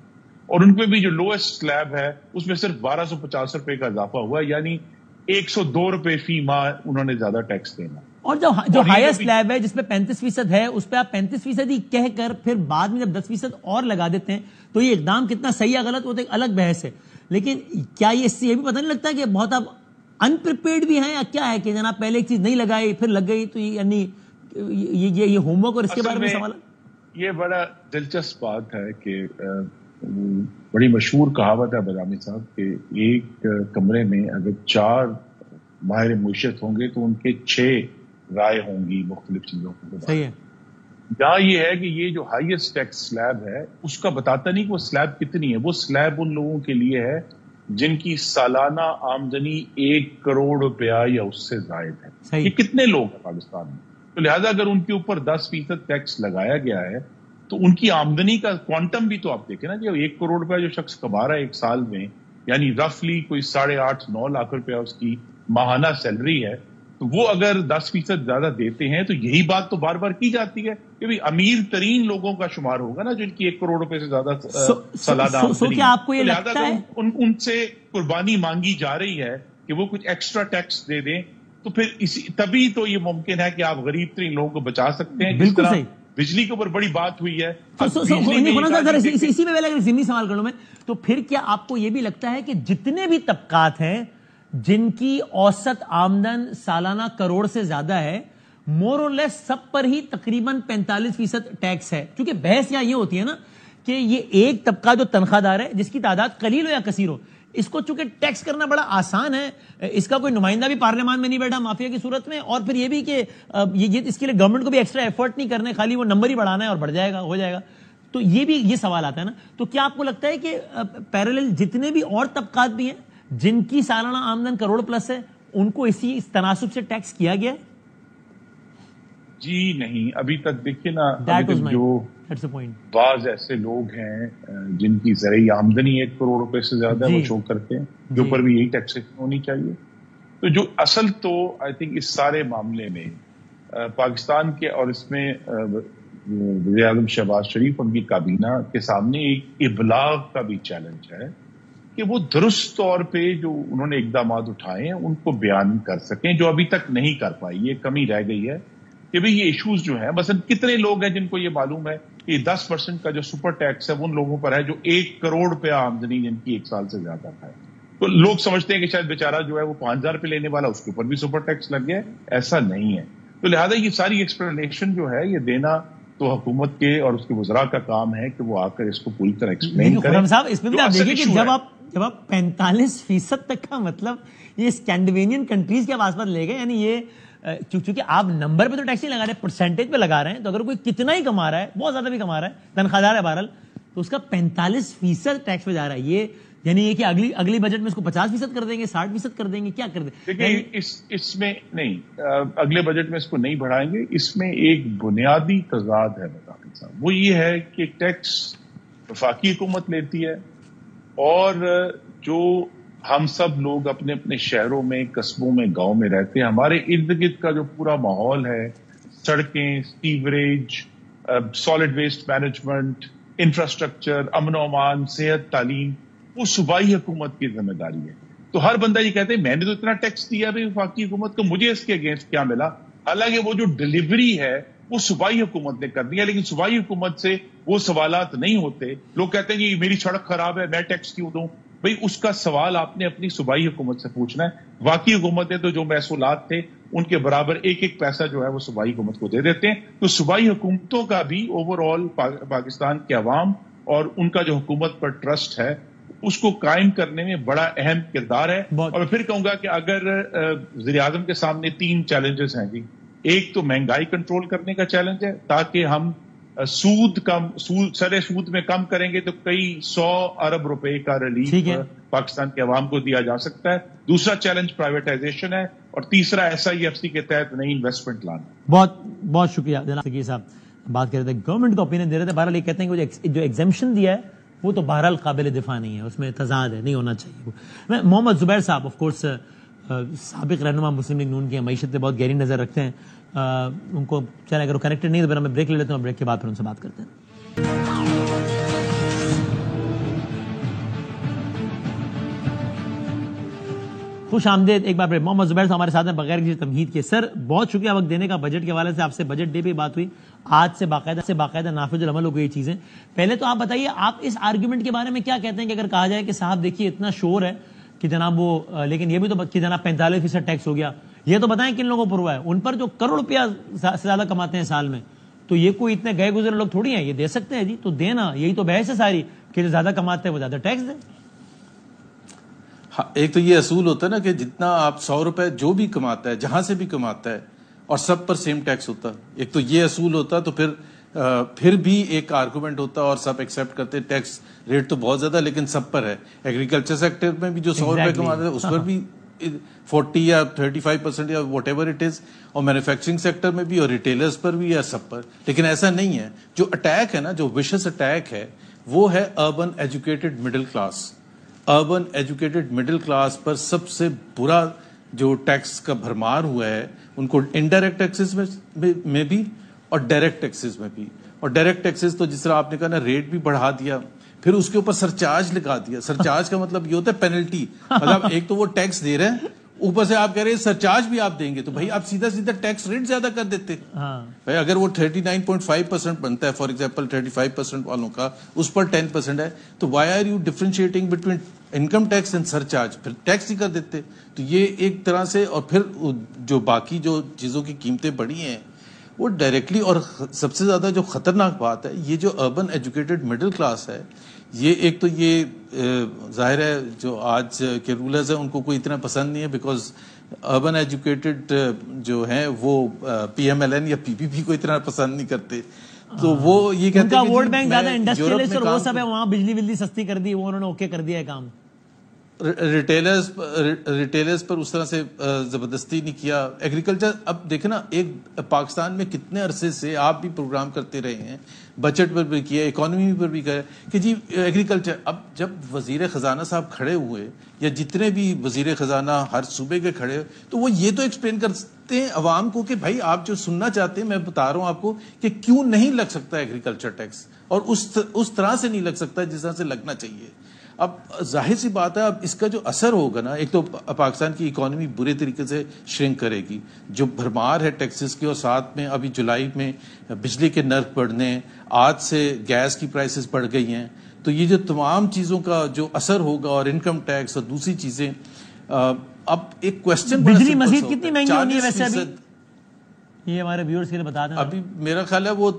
S13: اور ان پہ بھی جو لوئسٹ سلیب ہے اس میں صرف 1250 روپے کا اضافہ ہوا ہے، یعنی 102 روپے فی ماہ انہوں نے زیادہ ٹیکس دینا.
S1: اور جو ہائیسٹ سلیب ہے جس پہ 35% ہے، اس پہ آپ 35% ہی کہہ کر پھر بعد میں جب 10% اور لگا دیتے ہیں تو یہ اقدام کتنا صحیح یا غلط وہ تو ایک الگ بحث ہے. لیکن کیا یہ اس سے یہ بھی پتہ نہیں لگتا کہ بہت آپ انپریپیئرڈ بھی ہیں، یا کیا ہے کہ جناب پہلے ایک چیز نہیں لگائی پھر لگ گئی، تو یعنی یہ ہوم ورک اور اس کے بارے میں سوال ہے.
S13: یہ بڑا دلچسپ بات ہے کہ بڑی مشہور کہاوت ہے بدامی صاحب کہ ایک کمرے میں اگر 4 ماہر معیشت ہوں گے تو ان کے 6 رائے ہوں گی مختلف چیزوں کو.
S1: صحیح ہے.
S13: یہاں یہ ہے کہ یہ جو ہائیسٹ ٹیکس سلیب ہے اس کا بتاتا نہیں کہ وہ سلیب کتنی ہے. وہ سلیب ان لوگوں کے لیے ہے جن کی سالانہ آمدنی 1 کروڑ روپیہ یا اس سے زائد ہے. یہ کتنے لوگ ہیں پاکستان میں؟ تو لہٰذا اگر ان کے اوپر 10% ٹیکس لگایا گیا ہے تو ان کی آمدنی کا کوانٹم بھی تو آپ دیکھیں نا. جو 1 کروڑ روپیہ جو شخص کما رہا ہے ایک سال میں، یعنی رفلی کوئی 8.5-9 لاکھ روپیہ اس کی ماہانہ سیلری ہے، تو وہ اگر 10% زیادہ دیتے ہیں تو یہی بات تو بار بار کی جاتی ہے کہ بھی امیر ترین لوگوں کا شمار ہوگا نا جن کی 1 کروڑ روپے سے زیادہ سالانہ آمدنی.
S1: کیا آپ کو یہ لگتا ہے
S13: ان سے قربانی مانگی جا رہی ہے کہ وہ کچھ ایکسٹرا ٹیکس دے دیں، تو پھر تبھی تو یہ ممکن ہے کہ آپ غریب ترین لوگوں کو بچا سکتے ہیں.
S1: بالکل صحیح.
S13: بجلی کے اوپر بڑی بات ہوئی ہے.
S1: اسی میں پہلے اگر ضمنی سوال کر لوں میں، تو پھر کیا آپ کو یہ بھی لگتا ہے کہ جتنے بھی طبقات ہیں جن کی اوسط آمدن سالانہ کروڑ سے زیادہ ہے، مور اور لیس سب پر ہی تقریباً 45% ٹیکس ہے؟ کیونکہ بحث یہاں یہ ہوتی ہے نا کہ یہ ایک طبقہ جو تنخواہ دار ہے جس کی تعداد قلیل ہو یا کثیر ہو، اس کو چونکہ ٹیکس کرنا بڑا آسان ہے، اس کا کوئی نمائندہ بھی پارلیمان میں نہیں بیٹھا مافیا کی صورت میں، اور پھر یہ بھی کہ یہ اس کے لیے گورنمنٹ کو بھی ایکسٹرا ایفرٹ نہیں کرنے، خالی وہ نمبر ہی بڑھانا ہے اور بڑھ جائے گا، ہو جائے گا. تو یہ بھی یہ سوال آتا ہے نا. تو کیا آپ کو لگتا ہے کہ پیرالل جتنے بھی اور طبقات بھی ہیں جن کی سالانہ آمدن کروڑ پلس ہے، ان کو اس تناسب سے ٹیکس کیا گیا؟
S13: جی نہیں، ابھی تک دیکھیے نا، جو بعض ایسے لوگ ہیں جن کی زرعی آمدنی 1 کروڑ روپے سے زیادہ ہے، وہ شو کرتے ہیں، جو اوپر بھی یہی ٹیکسیشن ہونی چاہیے. تو جو اصل تو آئی تھنک اس سارے معاملے میں پاکستان کے، اور اس میں وزیر اعظم شہباز شریف ان کی کابینہ کے سامنے ایک ابلاغ کا بھی چیلنج ہے کہ وہ درست طور پہ جو انہوں نے اقدامات اٹھائے ہیں ان کو بیان کر سکیں، جو ابھی تک نہیں کر پائی. یہ کمی رہ گئی ہے کہ بھئی یہ ایشوز جو ہیں، مثلا کتنے لوگ ہیں جن کو یہ معلوم ہے کہ 10% کا جو سپر ٹیکس ہے وہ ان لوگوں پر ہے جو 1 کروڑ روپیہ آمدنی جن کی 1 سال سے زیادہ ہے. تو لوگ سمجھتے ہیں کہ شاید بیچارہ جو ہے وہ 5,000 روپے لینے والا، اس کے اوپر بھی سپر ٹیکس لگ گیا. ایسا نہیں ہے. تو لہٰذا یہ ساری ایکسپلینیشن جو ہے یہ دینا تو حکومت کے اور اس کے وزراء کا کام ہے کہ وہ آ کر اس کو پوری طرح ایکسپلین کریں.
S1: خرم صاحب، اس میں بھی آپ دیکھیں کہ جب آپ 45% تک کا مطلب یہ اسکینڈینیوین کنٹریز کے آسپاس لے گئے، یعنی یہ چونکہ آپ نمبر پہ تو ٹیکس نہیں لگا رہے، پرسنٹیج پہ لگا رہے ہیں. تو اگر کوئی کتنا ہی کما رہا ہے، بہت زیادہ بھی کما رہا ہے، تنخواہ دار ہے بہرحال، تو اس کا 45% ٹیکس پہ جا رہا ہے. یہ یعنی یہ کہ اگلی بجٹ میں اس کو 50% کر دیں گے، 60% کر دیں گے، کیا کر دیں گے؟
S13: دیکھیں اس میں نہیں، اگلے بجٹ میں اس کو نہیں بڑھائیں گے. اس میں ایک بنیادی تضاد ہے مداخل صاحب، وہ یہ ہے کہ ٹیکس وفاقی حکومت لیتی ہے، اور جو ہم سب لوگ اپنے اپنے شہروں میں، قصبوں میں، گاؤں میں رہتے ہیں، ہمارے ارد گرد کا جو پورا ماحول ہے، سڑکیں، sewerage, solid waste management, infrastructure, امن و امان، صحت، تعلیم، وہ صوبائی حکومت کی ذمہ داری ہے. تو ہر بندہ یہ کہتے ہیں میں نے تو اتنا ٹیکس دیا بھائی وفاقی حکومت کو، مجھے اس کے اگینسٹ کیا ملا؟ حالانکہ وہ جو ڈلیوری ہے وہ صوبائی حکومت نے کر دیا، لیکن صوبائی حکومت سے وہ سوالات نہیں ہوتے. لوگ کہتے ہیں کہ میری سڑک خراب ہے، میں ٹیکس کیوں دوں؟ بھائی اس کا سوال آپ نے اپنی صوبائی حکومت سے پوچھنا ہے. واقعی حکومت نے تو جو محصولات تھے ان کے برابر ایک ایک پیسہ جو ہے وہ صوبائی حکومت کو دے دیتے ہیں. تو صوبائی حکومتوں کا بھی اوور آل پاکستان کے عوام اور ان کا جو حکومت پر ٹرسٹ ہے اس کو قائم کرنے میں بڑا اہم کردار ہے. اور میں پھر کہوں گا کہ اگر وزیر اعظم کے سامنے 3 چیلنجز ہیں جی. ایک تو مہنگائی کنٹرول کرنے کا چیلنج ہے، تاکہ ہم سود میں کم کریں گے تو کئی 100 ارب روپے کا ریلیف پاکستان کے عوام کو دیا جا سکتا ہے. دوسرا چیلنج پرائیویٹائزیشن ہے، اور تیسرا SIFC کے تحت نئی انویسٹمنٹ لانا.
S1: بہت بہت شکریہ جناب سکیر صاحب. بات کر رہے تھے گورنمنٹ کا اوپینین دے رہے تھے. بہرحال یہ کہتے ہیں کہ جو ایگزمپشن دیا ہے وہ تو بہرحال قابل دفاع نہیں ہے، اس میں تضاد ہے، نہیں ہونا چاہیے. میں محمد زبیر صاحب آف کورس سابق رہنما مسلم لیگ نون کی معیشت پہ بہت گہری نظر رکھتے ہیں. ان کو چلے اگر وہ کنیکٹڈ نہیں تو پھر ہمیں بریک لے لیتے ہیں، اور بریک کے بعد پھر ان سے بات کرتے ہیں. خوش آمدید ایک بار پھر. محمد زبیر صاحب ہمارے ساتھ ہیں بغیر کسی تمہید کے. سر بہت شکریہ وقت دینے کا. بجٹ کے حوالے سے آپ سے بجٹ ڈے پہ بات ہوئی، آج سے باقاعدہ نافذ العمل ہو گئی چیزیں. پہلے تو آپ بتائیے آپ اس آرگیومنٹ کے بارے میں کیا کہتے ہیں کہ اگر کہا جائے کہ صاحب دیکھیے اتنا شور ہے کہ جناب وہ، لیکن یہ بھی تو کہ جناب 45% ٹیکس ہو گیا، یہ تو بتائیں کن لوگوں پر ہوا ہے؟ ان پر جو کروڑ روپیہ سے زیادہ کماتے ہیں سال میں. تو یہ کوئی اتنے گئے گزرے لوگ تھوڑی ہیں، یہ دے سکتے ہیں جی. تو دینا، یہی تو بحث ہے ساری کہ جو زیادہ کماتے ہیں وہ زیادہ ٹیکس دیں.
S14: ایک تو یہ اصول ہوتا ہے نا کہ جتنا آپ 100 روپے جو بھی کماتا ہے، جہاں سے بھی کماتا ہے، اور سب پر سیم ٹیکس ہوتا ہے. ایک تو یہ اصول ہوتا ہے. تو پھر بھی ایک آرگومنٹ ہوتا ہے اور سب ایکسیپٹ کرتے ہیں ٹیکس ریٹ تو بہت زیادہ لیکن سب پر ہے. ایگریکلچر سیکٹر میں بھی جو 100 روپے کماتا ہے اس پر بھی 40 یا 35% یا واٹ ایور اٹ از، اور مینوفیکچرنگ سیکٹر میں بھی، اور ریٹیلرز پر بھی، یا سب پر. لیکن ایسا نہیں ہے. جو اٹیک ہے نا، جو وشس اٹیک ہے، وہ ہے urban educated middle class. Urban educated middle class پر سب سے برا جو ٹیکس کا بھرمار ہوا ہے، ان کو انڈائریکٹ ٹیکسز میں بھی اور ڈائریکٹ ٹیکسز میں بھی. اور ڈائریکٹ ٹیکسز تو جس طرح آپ نے کہا نا، ریٹ بھی بڑھا دیا، پھر اس کے اوپر سرچارج لگا دیا. سرچارج کا مطلب یہ ہوتا ہے پینلٹی. مطلب ایک تو وہ ٹیکس دے رہے ہیں، اوپر سے آپ کہہ رہے ہیں سرچارج بھی آپ دیں گے، تو بھائی آپ سیدھا ٹیکس ریٹ زیادہ کر دیتے. بھائی اگر وہ 39.5% بنتا ہے فار ایگزامپل 35% والوں کا، اس پر 10% ہے، تو why are you differentiating between income tax and surcharge? پھر ٹیکس ہی کر دیتے. تو یہ ایک طرح سے. اور پھر جو باقی جو چیزوں کی قیمتیں بڑھی ہیں وہ ڈائریکٹلی. اور سب سے زیادہ جو خطرناک بات ہے، یہ جو اربن ایجوکیٹڈ مڈل کلاس ہے، یہ ایک تو یہ ظاہر ہے جو آج کے رولرز ہیں ان کو کوئی اتنا پسند نہیں ہے، بیکاز اربن ایجوکیٹڈ جو ہیں وہ PMLN یا PPP کو اتنا پسند نہیں کرتے. تو وہ یہ کہتے ہیں
S1: ووٹ بینک زیادہ انڈسٹریلسٹ اور وہ سب ہے، وہاں بجلی سستی کر دی، وہ انہوں نے اوکے کر دیا ہے کام.
S14: ریٹیلرز پر اس طرح سے زبردستی نہیں کیا. ایگریکلچر اب دیکھیں نا, ایک پاکستان میں کتنے عرصے سے آپ بھی پروگرام کرتے رہے ہیں, بجٹ پر بھی کیا, اکانومی پر بھی کیا کہ جی ایگریکلچر. اب جب وزیر خزانہ صاحب کھڑے ہوئے یا جتنے بھی وزیر خزانہ ہر صوبے کے کھڑے, تو وہ یہ تو ایکسپلین کرتے ہیں عوام کو کہ بھائی آپ جو سننا چاہتے ہیں, میں بتا رہا ہوں آپ کو کہ کیوں نہیں لگ سکتا ایگریکلچر ٹیکس, اور اس طرح سے نہیں لگ سکتا جس طرح سے لگنا چاہیے. اب ظاہر سی بات ہے, اب اس کا جو اثر ہوگا نا, ایک تو پاکستان کی اکانومی برے طریقے سے شرنک کرے گی, جو بھرمار ہے ٹیکسز کی, اور ساتھ میں ابھی جولائی میں بجلی کے نرخ بڑھنے, آج سے گیس کی پرائسز بڑھ گئی ہیں, تو یہ جو تمام چیزوں کا جو اثر ہوگا, اور انکم ٹیکس اور دوسری چیزیں, اب ایک کوشچن,
S1: بجلی مزید کتنی مہنگی ہونی ہے ویسے ابھی, یہ ہمارے ویورز کے لیے بتا دیں.
S14: ابھی میرا خیال ہے وہ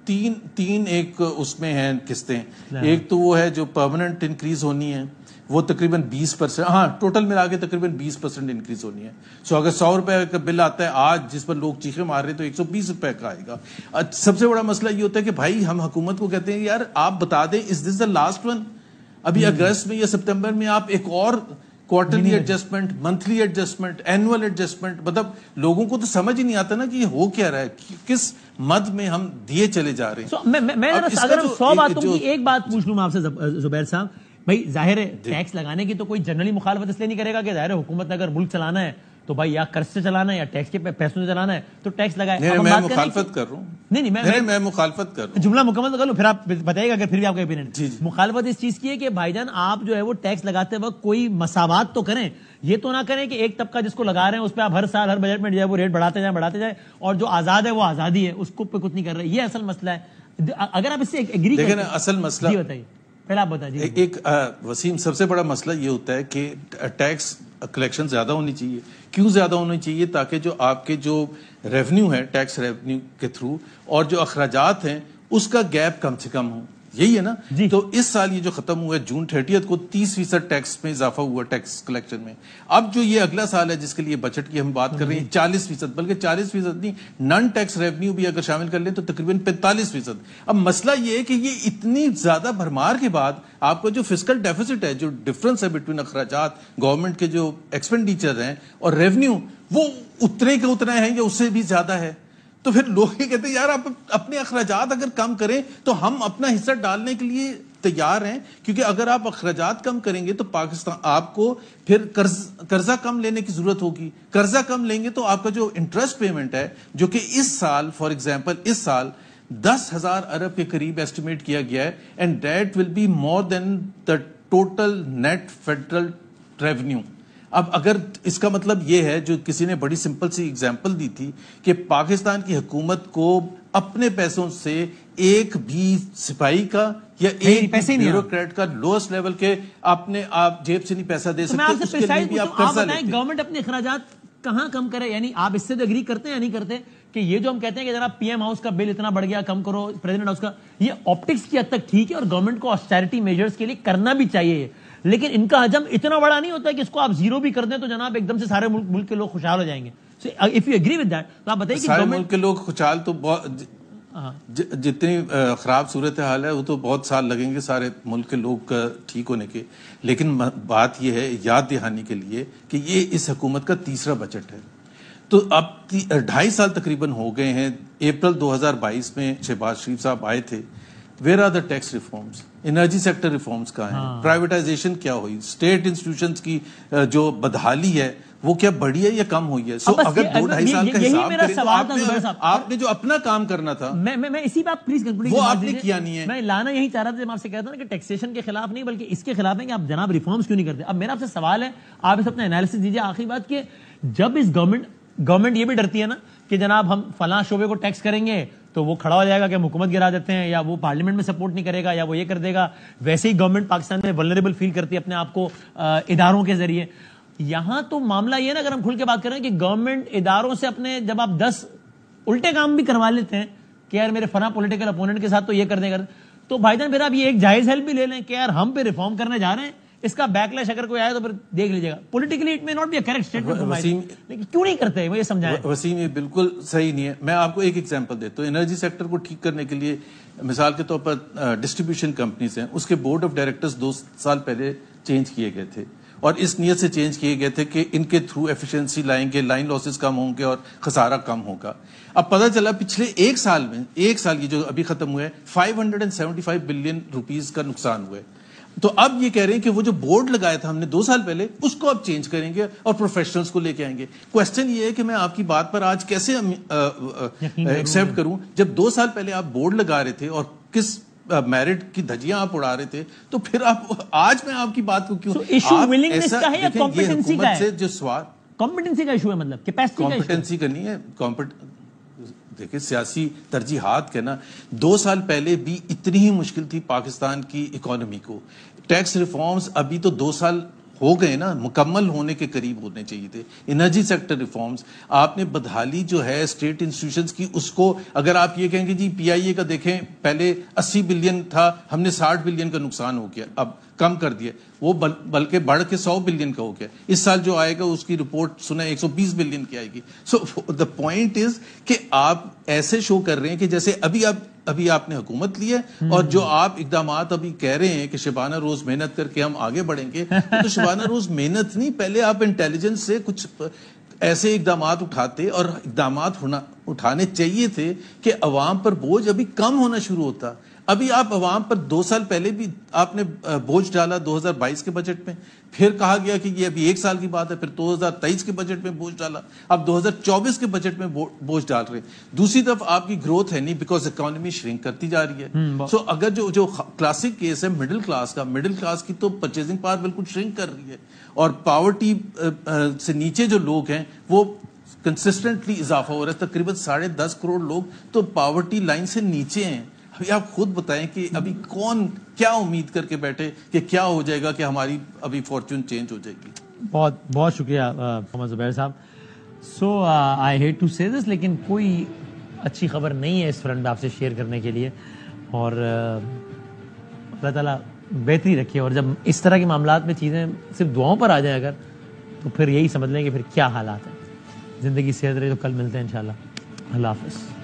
S14: تین ایک اس میں ہیں قسطیں. ایک تو وہ ہے جو پرماننٹ انکریز ہونی ہے, وہ تقریباً 20%, ہاں ٹوٹل ملا کے تقریباً 20% انکریز ہونی ہے. سو اگر 100 روپے کا بل آتا ہے آج, جس پر لوگ چیخے مار رہے ہیں, تو 120 روپے کا آئے گا. سب سے بڑا مسئلہ یہ ہوتا ہے کہ بھائی ہم حکومت کو کہتے ہیں یار آپ بتا دیں از دس دا لاسٹ ون, ابھی اگست میں یا سپتمبر میں آپ ایک اور quarterly adjustment, monthly adjustment, annual adjustment, مطلب لوگوں کو تو سمجھ ہی نہیں آتا نا کہ یہ ہو کیا رہا ہے, کس مد میں ہم دیے چلے جا رہے ہیں.
S1: میں اگر ہم 100 باتوں کی ایک بات پوچھ لوں میں آپ سے زبیر صاحب, بھائی ظاہر ہے ٹیکس لگانے کی تو کوئی جنرلی مخالفت اس لیے نہیں کرے گا کہ ظاہر ہے حکومت نے اگر ملک چلانا ہے تو بھائی یا قرض سے چلانا ہے یا ٹیکس کے پیسوں سے چلانا ہے تو ٹیکس لگائے.
S14: میں مخالفت کر رہا ہوں,
S1: نہیں
S14: میں مخالفت کر رہا ہوں.
S1: جملہ مکمل کر لوں پھر آپ بتائیے گا اگر پھر بھی آپ کا اوپینین. مخالفت اس چیز کی ہے کہ بھائی جان آپ جو ہے وہ ٹیکس لگاتے وقت کوئی مساوات تو کریں, یہ تو نہ کریں کہ ایک طبقہ جس کو لگا رہے ہیں اس پہ آپ ہر سال ہر بجٹ میں جو ہے وہ ریٹ بڑھاتے جائیں, اور جو آزاد ہے وہ آزادی ہے, اس کو پہ کچھ نہیں کر رہے. یہ اصل مسئلہ ہے. اگر آپ اس سے ایگری کریں,
S14: اصل مسئلہ
S1: جی بتائیے, پہلے آپ بتائیے.
S14: ایک وسیم, سب سے بڑا مسئلہ یہ ہوتا ہے کہ ٹیکس کلیکشن زیادہ ہونی چاہیے. کیوں زیادہ ہونی چاہیے؟ تاکہ جو آپ کے جو ریونیو ہے ٹیکس ریونیو کے تھرو, اور جو اخراجات ہیں اس کا گیپ کم سے کم ہو. یہی ہے نا. تو اس سال یہ جو ختم ہوا ہے جون 30 کو 30% ٹیکس میں اضافہ ہوا ٹیکس کلیکشن میں. اب جو یہ اگلا سال ہے جس کے لیے بجٹ کی ہم بات کر رہے ہیں 40%, بلکہ 40% نہیں, نان ٹیکس ریونیو بھی اگر شامل کر لیں تو تقریباً 45%. اب مسئلہ یہ ہے کہ یہ اتنی زیادہ بھرمار کے بعد آپ کا جو فسکل ڈیفیسٹ ہے, جو ڈفرنس ہے بٹوین اخراجات, گورنمنٹ کے جو ایکسپینڈیچر ہیں اور ریونیو, وہ اتنے کے اتنا ہے یا اس سے بھی زیادہ ہے. تو پھر لوگ یہ کہتے ہیں یار آپ اپنے اخراجات اگر کم کریں تو ہم اپنا حصہ ڈالنے کے لیے تیار ہیں, کیونکہ اگر آپ اخراجات کم کریں گے تو پاکستان آپ کو پھر قرضہ کم لینے کی ضرورت ہوگی. قرضہ کم لیں گے تو آپ کا جو انٹرسٹ پیمنٹ ہے, جو کہ اس سال فار ایگزامپل اس سال 10,000 ارب کے قریب ایسٹیمیٹ کیا گیا ہے, and that will be more than the total net federal revenue. اب اگر اس کا مطلب یہ ہے, جو کسی نے بڑی سمپل سی اگزامپل دی تھی کہ پاکستان کی حکومت کو اپنے پیسوں سے ایک بھی سپاہی کا یا ایک بیوروکریٹ کا لوئسٹ لیول کے آپ جیب سے نہیں پیسہ دے سکتے, اس کے لیے بھی آپ قرضہ لیتے.
S1: گورنمنٹ اپنے اخراجات کہاں کم کرے؟ یعنی آپ اس سے اگری کرتے ہیں یا نہیں کرتے کہ یہ جو ہم کہتے ہیں کہ جناب پی ایم ہاؤس کا بل اتنا بڑھ گیا کم کرو, پریزیڈنٹ ہاؤس کا, یہ آپٹکس کی حد تک ٹھیک ہے اور گورنمنٹ کو آسٹیرٹی میجرز کے لیے کرنا بھی چاہیے, لیکن ان کا حجم اتنا بڑا نہیں ہوتا کہ اس کو آپ زیرو بھی کر دیں تو جناب ایک دم سے سارے ملک کے لوگ خوشحال ہو جائیں گے. So if you agree with that, تو آپ بتائیے کہ
S14: سارے ملک کے لوگ خوشحال تو جتنی خراب صورتحال ہے وہ تو بہت سال لگیں گے سارے ملک کے لوگ کا ٹھیک ہونے کے. لیکن بات یہ ہے یاد دہانی کے لیے کہ یہ اس حکومت کا تیسرا بجٹ ہے, تو اب 2.5 سال تقریباً ہو گئے ہیں. اپریل 2022 میں شہباز شریف صاحب آئے تھے. Where are the tax reforms? Energy sector reforms کہاں ہیں؟ پرائیویٹائزیشن کیا ہوئی؟ اسٹیٹ انسٹیٹیوشنز کی جو بدحالی ہے وہ کیا بڑھی ہے یا کم ہوئی ہے؟ سو اگر 2.5 سال کا حساب کریں تو آپ نے جو اپنا کام کرنا تھا
S1: میں اسی بات پلیز
S14: وہ آپ نے کیا نہیں ہے.
S1: میں لانا یہی چاہ رہا تھا, میں آپ سے کہتا ہوں کہ ٹیکسیشن کے خلاف نہیں بلکہ اس کے خلاف ہے کہ آپ جناب ریفارمز کیوں نہیں کرتے. اب میرا آپ سے سوال ہے, آپ اس اپنا انالیسس دیجیے. آخری بات کہ جب اس گورنمنٹ یہ بھی ڈرتی ہے نا کہ جناب ہم فلاں شعبے کو ٹیکس کریں گے تو وہ کھڑا ہو جائے گا کہ ہم حکومت گرا دیتے ہیں, یا وہ پارلیمنٹ میں سپورٹ نہیں کرے گا, یا وہ یہ کر دے گا. ویسے ہی گورنمنٹ پاکستان میں ولنریبل فیل کرتی ہے اپنے آپ کو اداروں کے ذریعے. یہاں تو معاملہ یہ نا, اگر ہم کھل کے بات کریں کہ گورنمنٹ اداروں سے اپنے جب آپ 10 الٹے کام بھی کروا لیتے ہیں کہ یار میرے فلاں پولیٹیکل اپوننٹ کے ساتھ تو یہ کر دے گا, تو بھائی جان پھر آپ یہ ایک جائز ہیلپ بھی لے لیں کہ یار ہم پہ ریفارم کرنے جا رہے ہیں, اس کا بیک لیش اگر کوئی آئے تو پھر دیکھ لیجیے گا. Politically it may not be a correct statement, لیکن کیوں نہیں کرتے وہ یہ سمجھائیں.
S14: وسیم یہ بالکل صحیح نہیں ہے. میں آپ کو ایک ایگزامپل دیتا ہوں. انرجی سیکٹر کو ٹھیک کرنے کے لیے مثال کے طور پر ڈسٹریبیوشن کمپنیز ہیں, اس کے بورڈ آف ڈائریکٹرز 2 سال پہلے چینج کیے گئے تھے, اور اس نیت سے چینج کیے گئے تھے کہ ان کے تھرو ایفیشنسی لائیں گے, لائن لاسز کم ہوں گے اور خسارہ کم ہوگا. اب پتہ چلا پچھلے ایک سال کی جو ابھی ختم ہوا ہے 575 بلین روپیز کا نقصان ہوا ہے. تو اب یہ کہہ رہے ہیں کہ وہ جو بورڈ لگایا تھا ہم نے 2 سال پہلے, اس کو اب چینج کریں گے اور پروفیشنلز کو لے کے آئیں گے. کوسچن یہ ہے کہ میں آپ کی بات پر آج کیسے ایکسیپٹ کروں جب 2 سال پہلے آپ بورڈ لگا رہے تھے اور کس میرٹ کی دھجیاں آپ اڑا رہے تھے, تو پھر آپ آج میں آپ کی بات کو کیوں
S1: ولنگنیس کا ہے یا کمپیٹنسی کا ہے؟
S14: جو سوال
S1: کمپیٹنسی کا ایشو ہے, مطلب
S14: کمپیٹنسی کا نہیں ہے. دیکھیں سیاسی ترجیحات کے نا 2 سال پہلے بھی اتنی ہی مشکل تھی پاکستان کی اکانومی کو. ٹیکس ریفارمز ابھی تو 2 سال ہو گئے نا, مکمل ہونے کے قریب ہونے چاہیے تھے. انرجی سیکٹر ریفارمز, آپ نے بدحالی جو ہے اسٹیٹ انسٹیٹیوشنز کی, اس کو اگر آپ یہ کہیں گے جی پی آئی اے کا دیکھیں پہلے 80 بلین تھا, ہم نے 60 بلین کا نقصان ہو گیا, اب کم کر دیا, وہ بلکہ بڑھ کے 100 بلین کا ہو گیا. اس سال جو آئے گا اس کی رپورٹ سنیں 120 بلین کی آئے گی. سو دا پوائنٹ از کہ آپ ایسے شو کر رہے ہیں کہ جیسے ابھی آپ نے حکومت لی ہے, اور جو آپ اقدامات ابھی کہہ رہے ہیں کہ شبانہ روز محنت کر کے ہم آگے بڑھیں گے, تو شبانہ روز محنت نہیں, پہلے آپ انٹیلیجنس سے کچھ ایسے اقدامات اٹھاتے, اور اقدامات اٹھانے چاہیے تھے کہ عوام پر بوجھ ابھی کم ہونا شروع ہوتا. ابھی آپ عوام پر 2 سال پہلے بھی آپ نے بوجھ ڈالا 2022 کے بجٹ میں, پھر کہا گیا کہ یہ ابھی 1 سال کی بات ہے, پھر 2023 کے بجٹ میں بوجھ ڈالا, اب 2024 کے بجٹ میں بوجھ ڈال رہے. دوسری طرف آپ کی گروتھ ہے نہیں, بیکاز اکانومی شرنک کرتی جا رہی ہے. سو اگر جو کلاسک کیس ہے مڈل کلاس کی تو پرچیزنگ پاور بالکل شرنک کر رہی ہے, اور پاورٹی سے نیچے جو لوگ ہیں وہ کنسسٹنٹلی اضافہ ہو رہا ہے. تقریباً 10.5 کروڑ لوگ تو پاورٹی لائن سے نیچے ہیں. ابھی آپ خود بتائیں کہ ابھی کون کیا امید کر کے بیٹھے کہ کیا ہو جائے گا کہ ہماری ابھی فارچون چینج ہو جائے گی.
S1: بہت بہت شکریہ محمد زبیر صاحب. سو آئی ہیٹ ٹو سے دس, لیکن کوئی اچھی خبر نہیں ہے اس فرنٹ آپ سے شیئر کرنے کے لیے, اور اللہ تعالیٰ بہتری رکھے. اور جب اس طرح کے معاملات میں چیزیں صرف دعاؤں پر آ جائیں اگر, تو پھر یہی سمجھ لیں کہ پھر کیا حالات ہیں. زندگی صحت رہے تو کل ملتے ہیں انشاءاللہ. اللہ حافظ.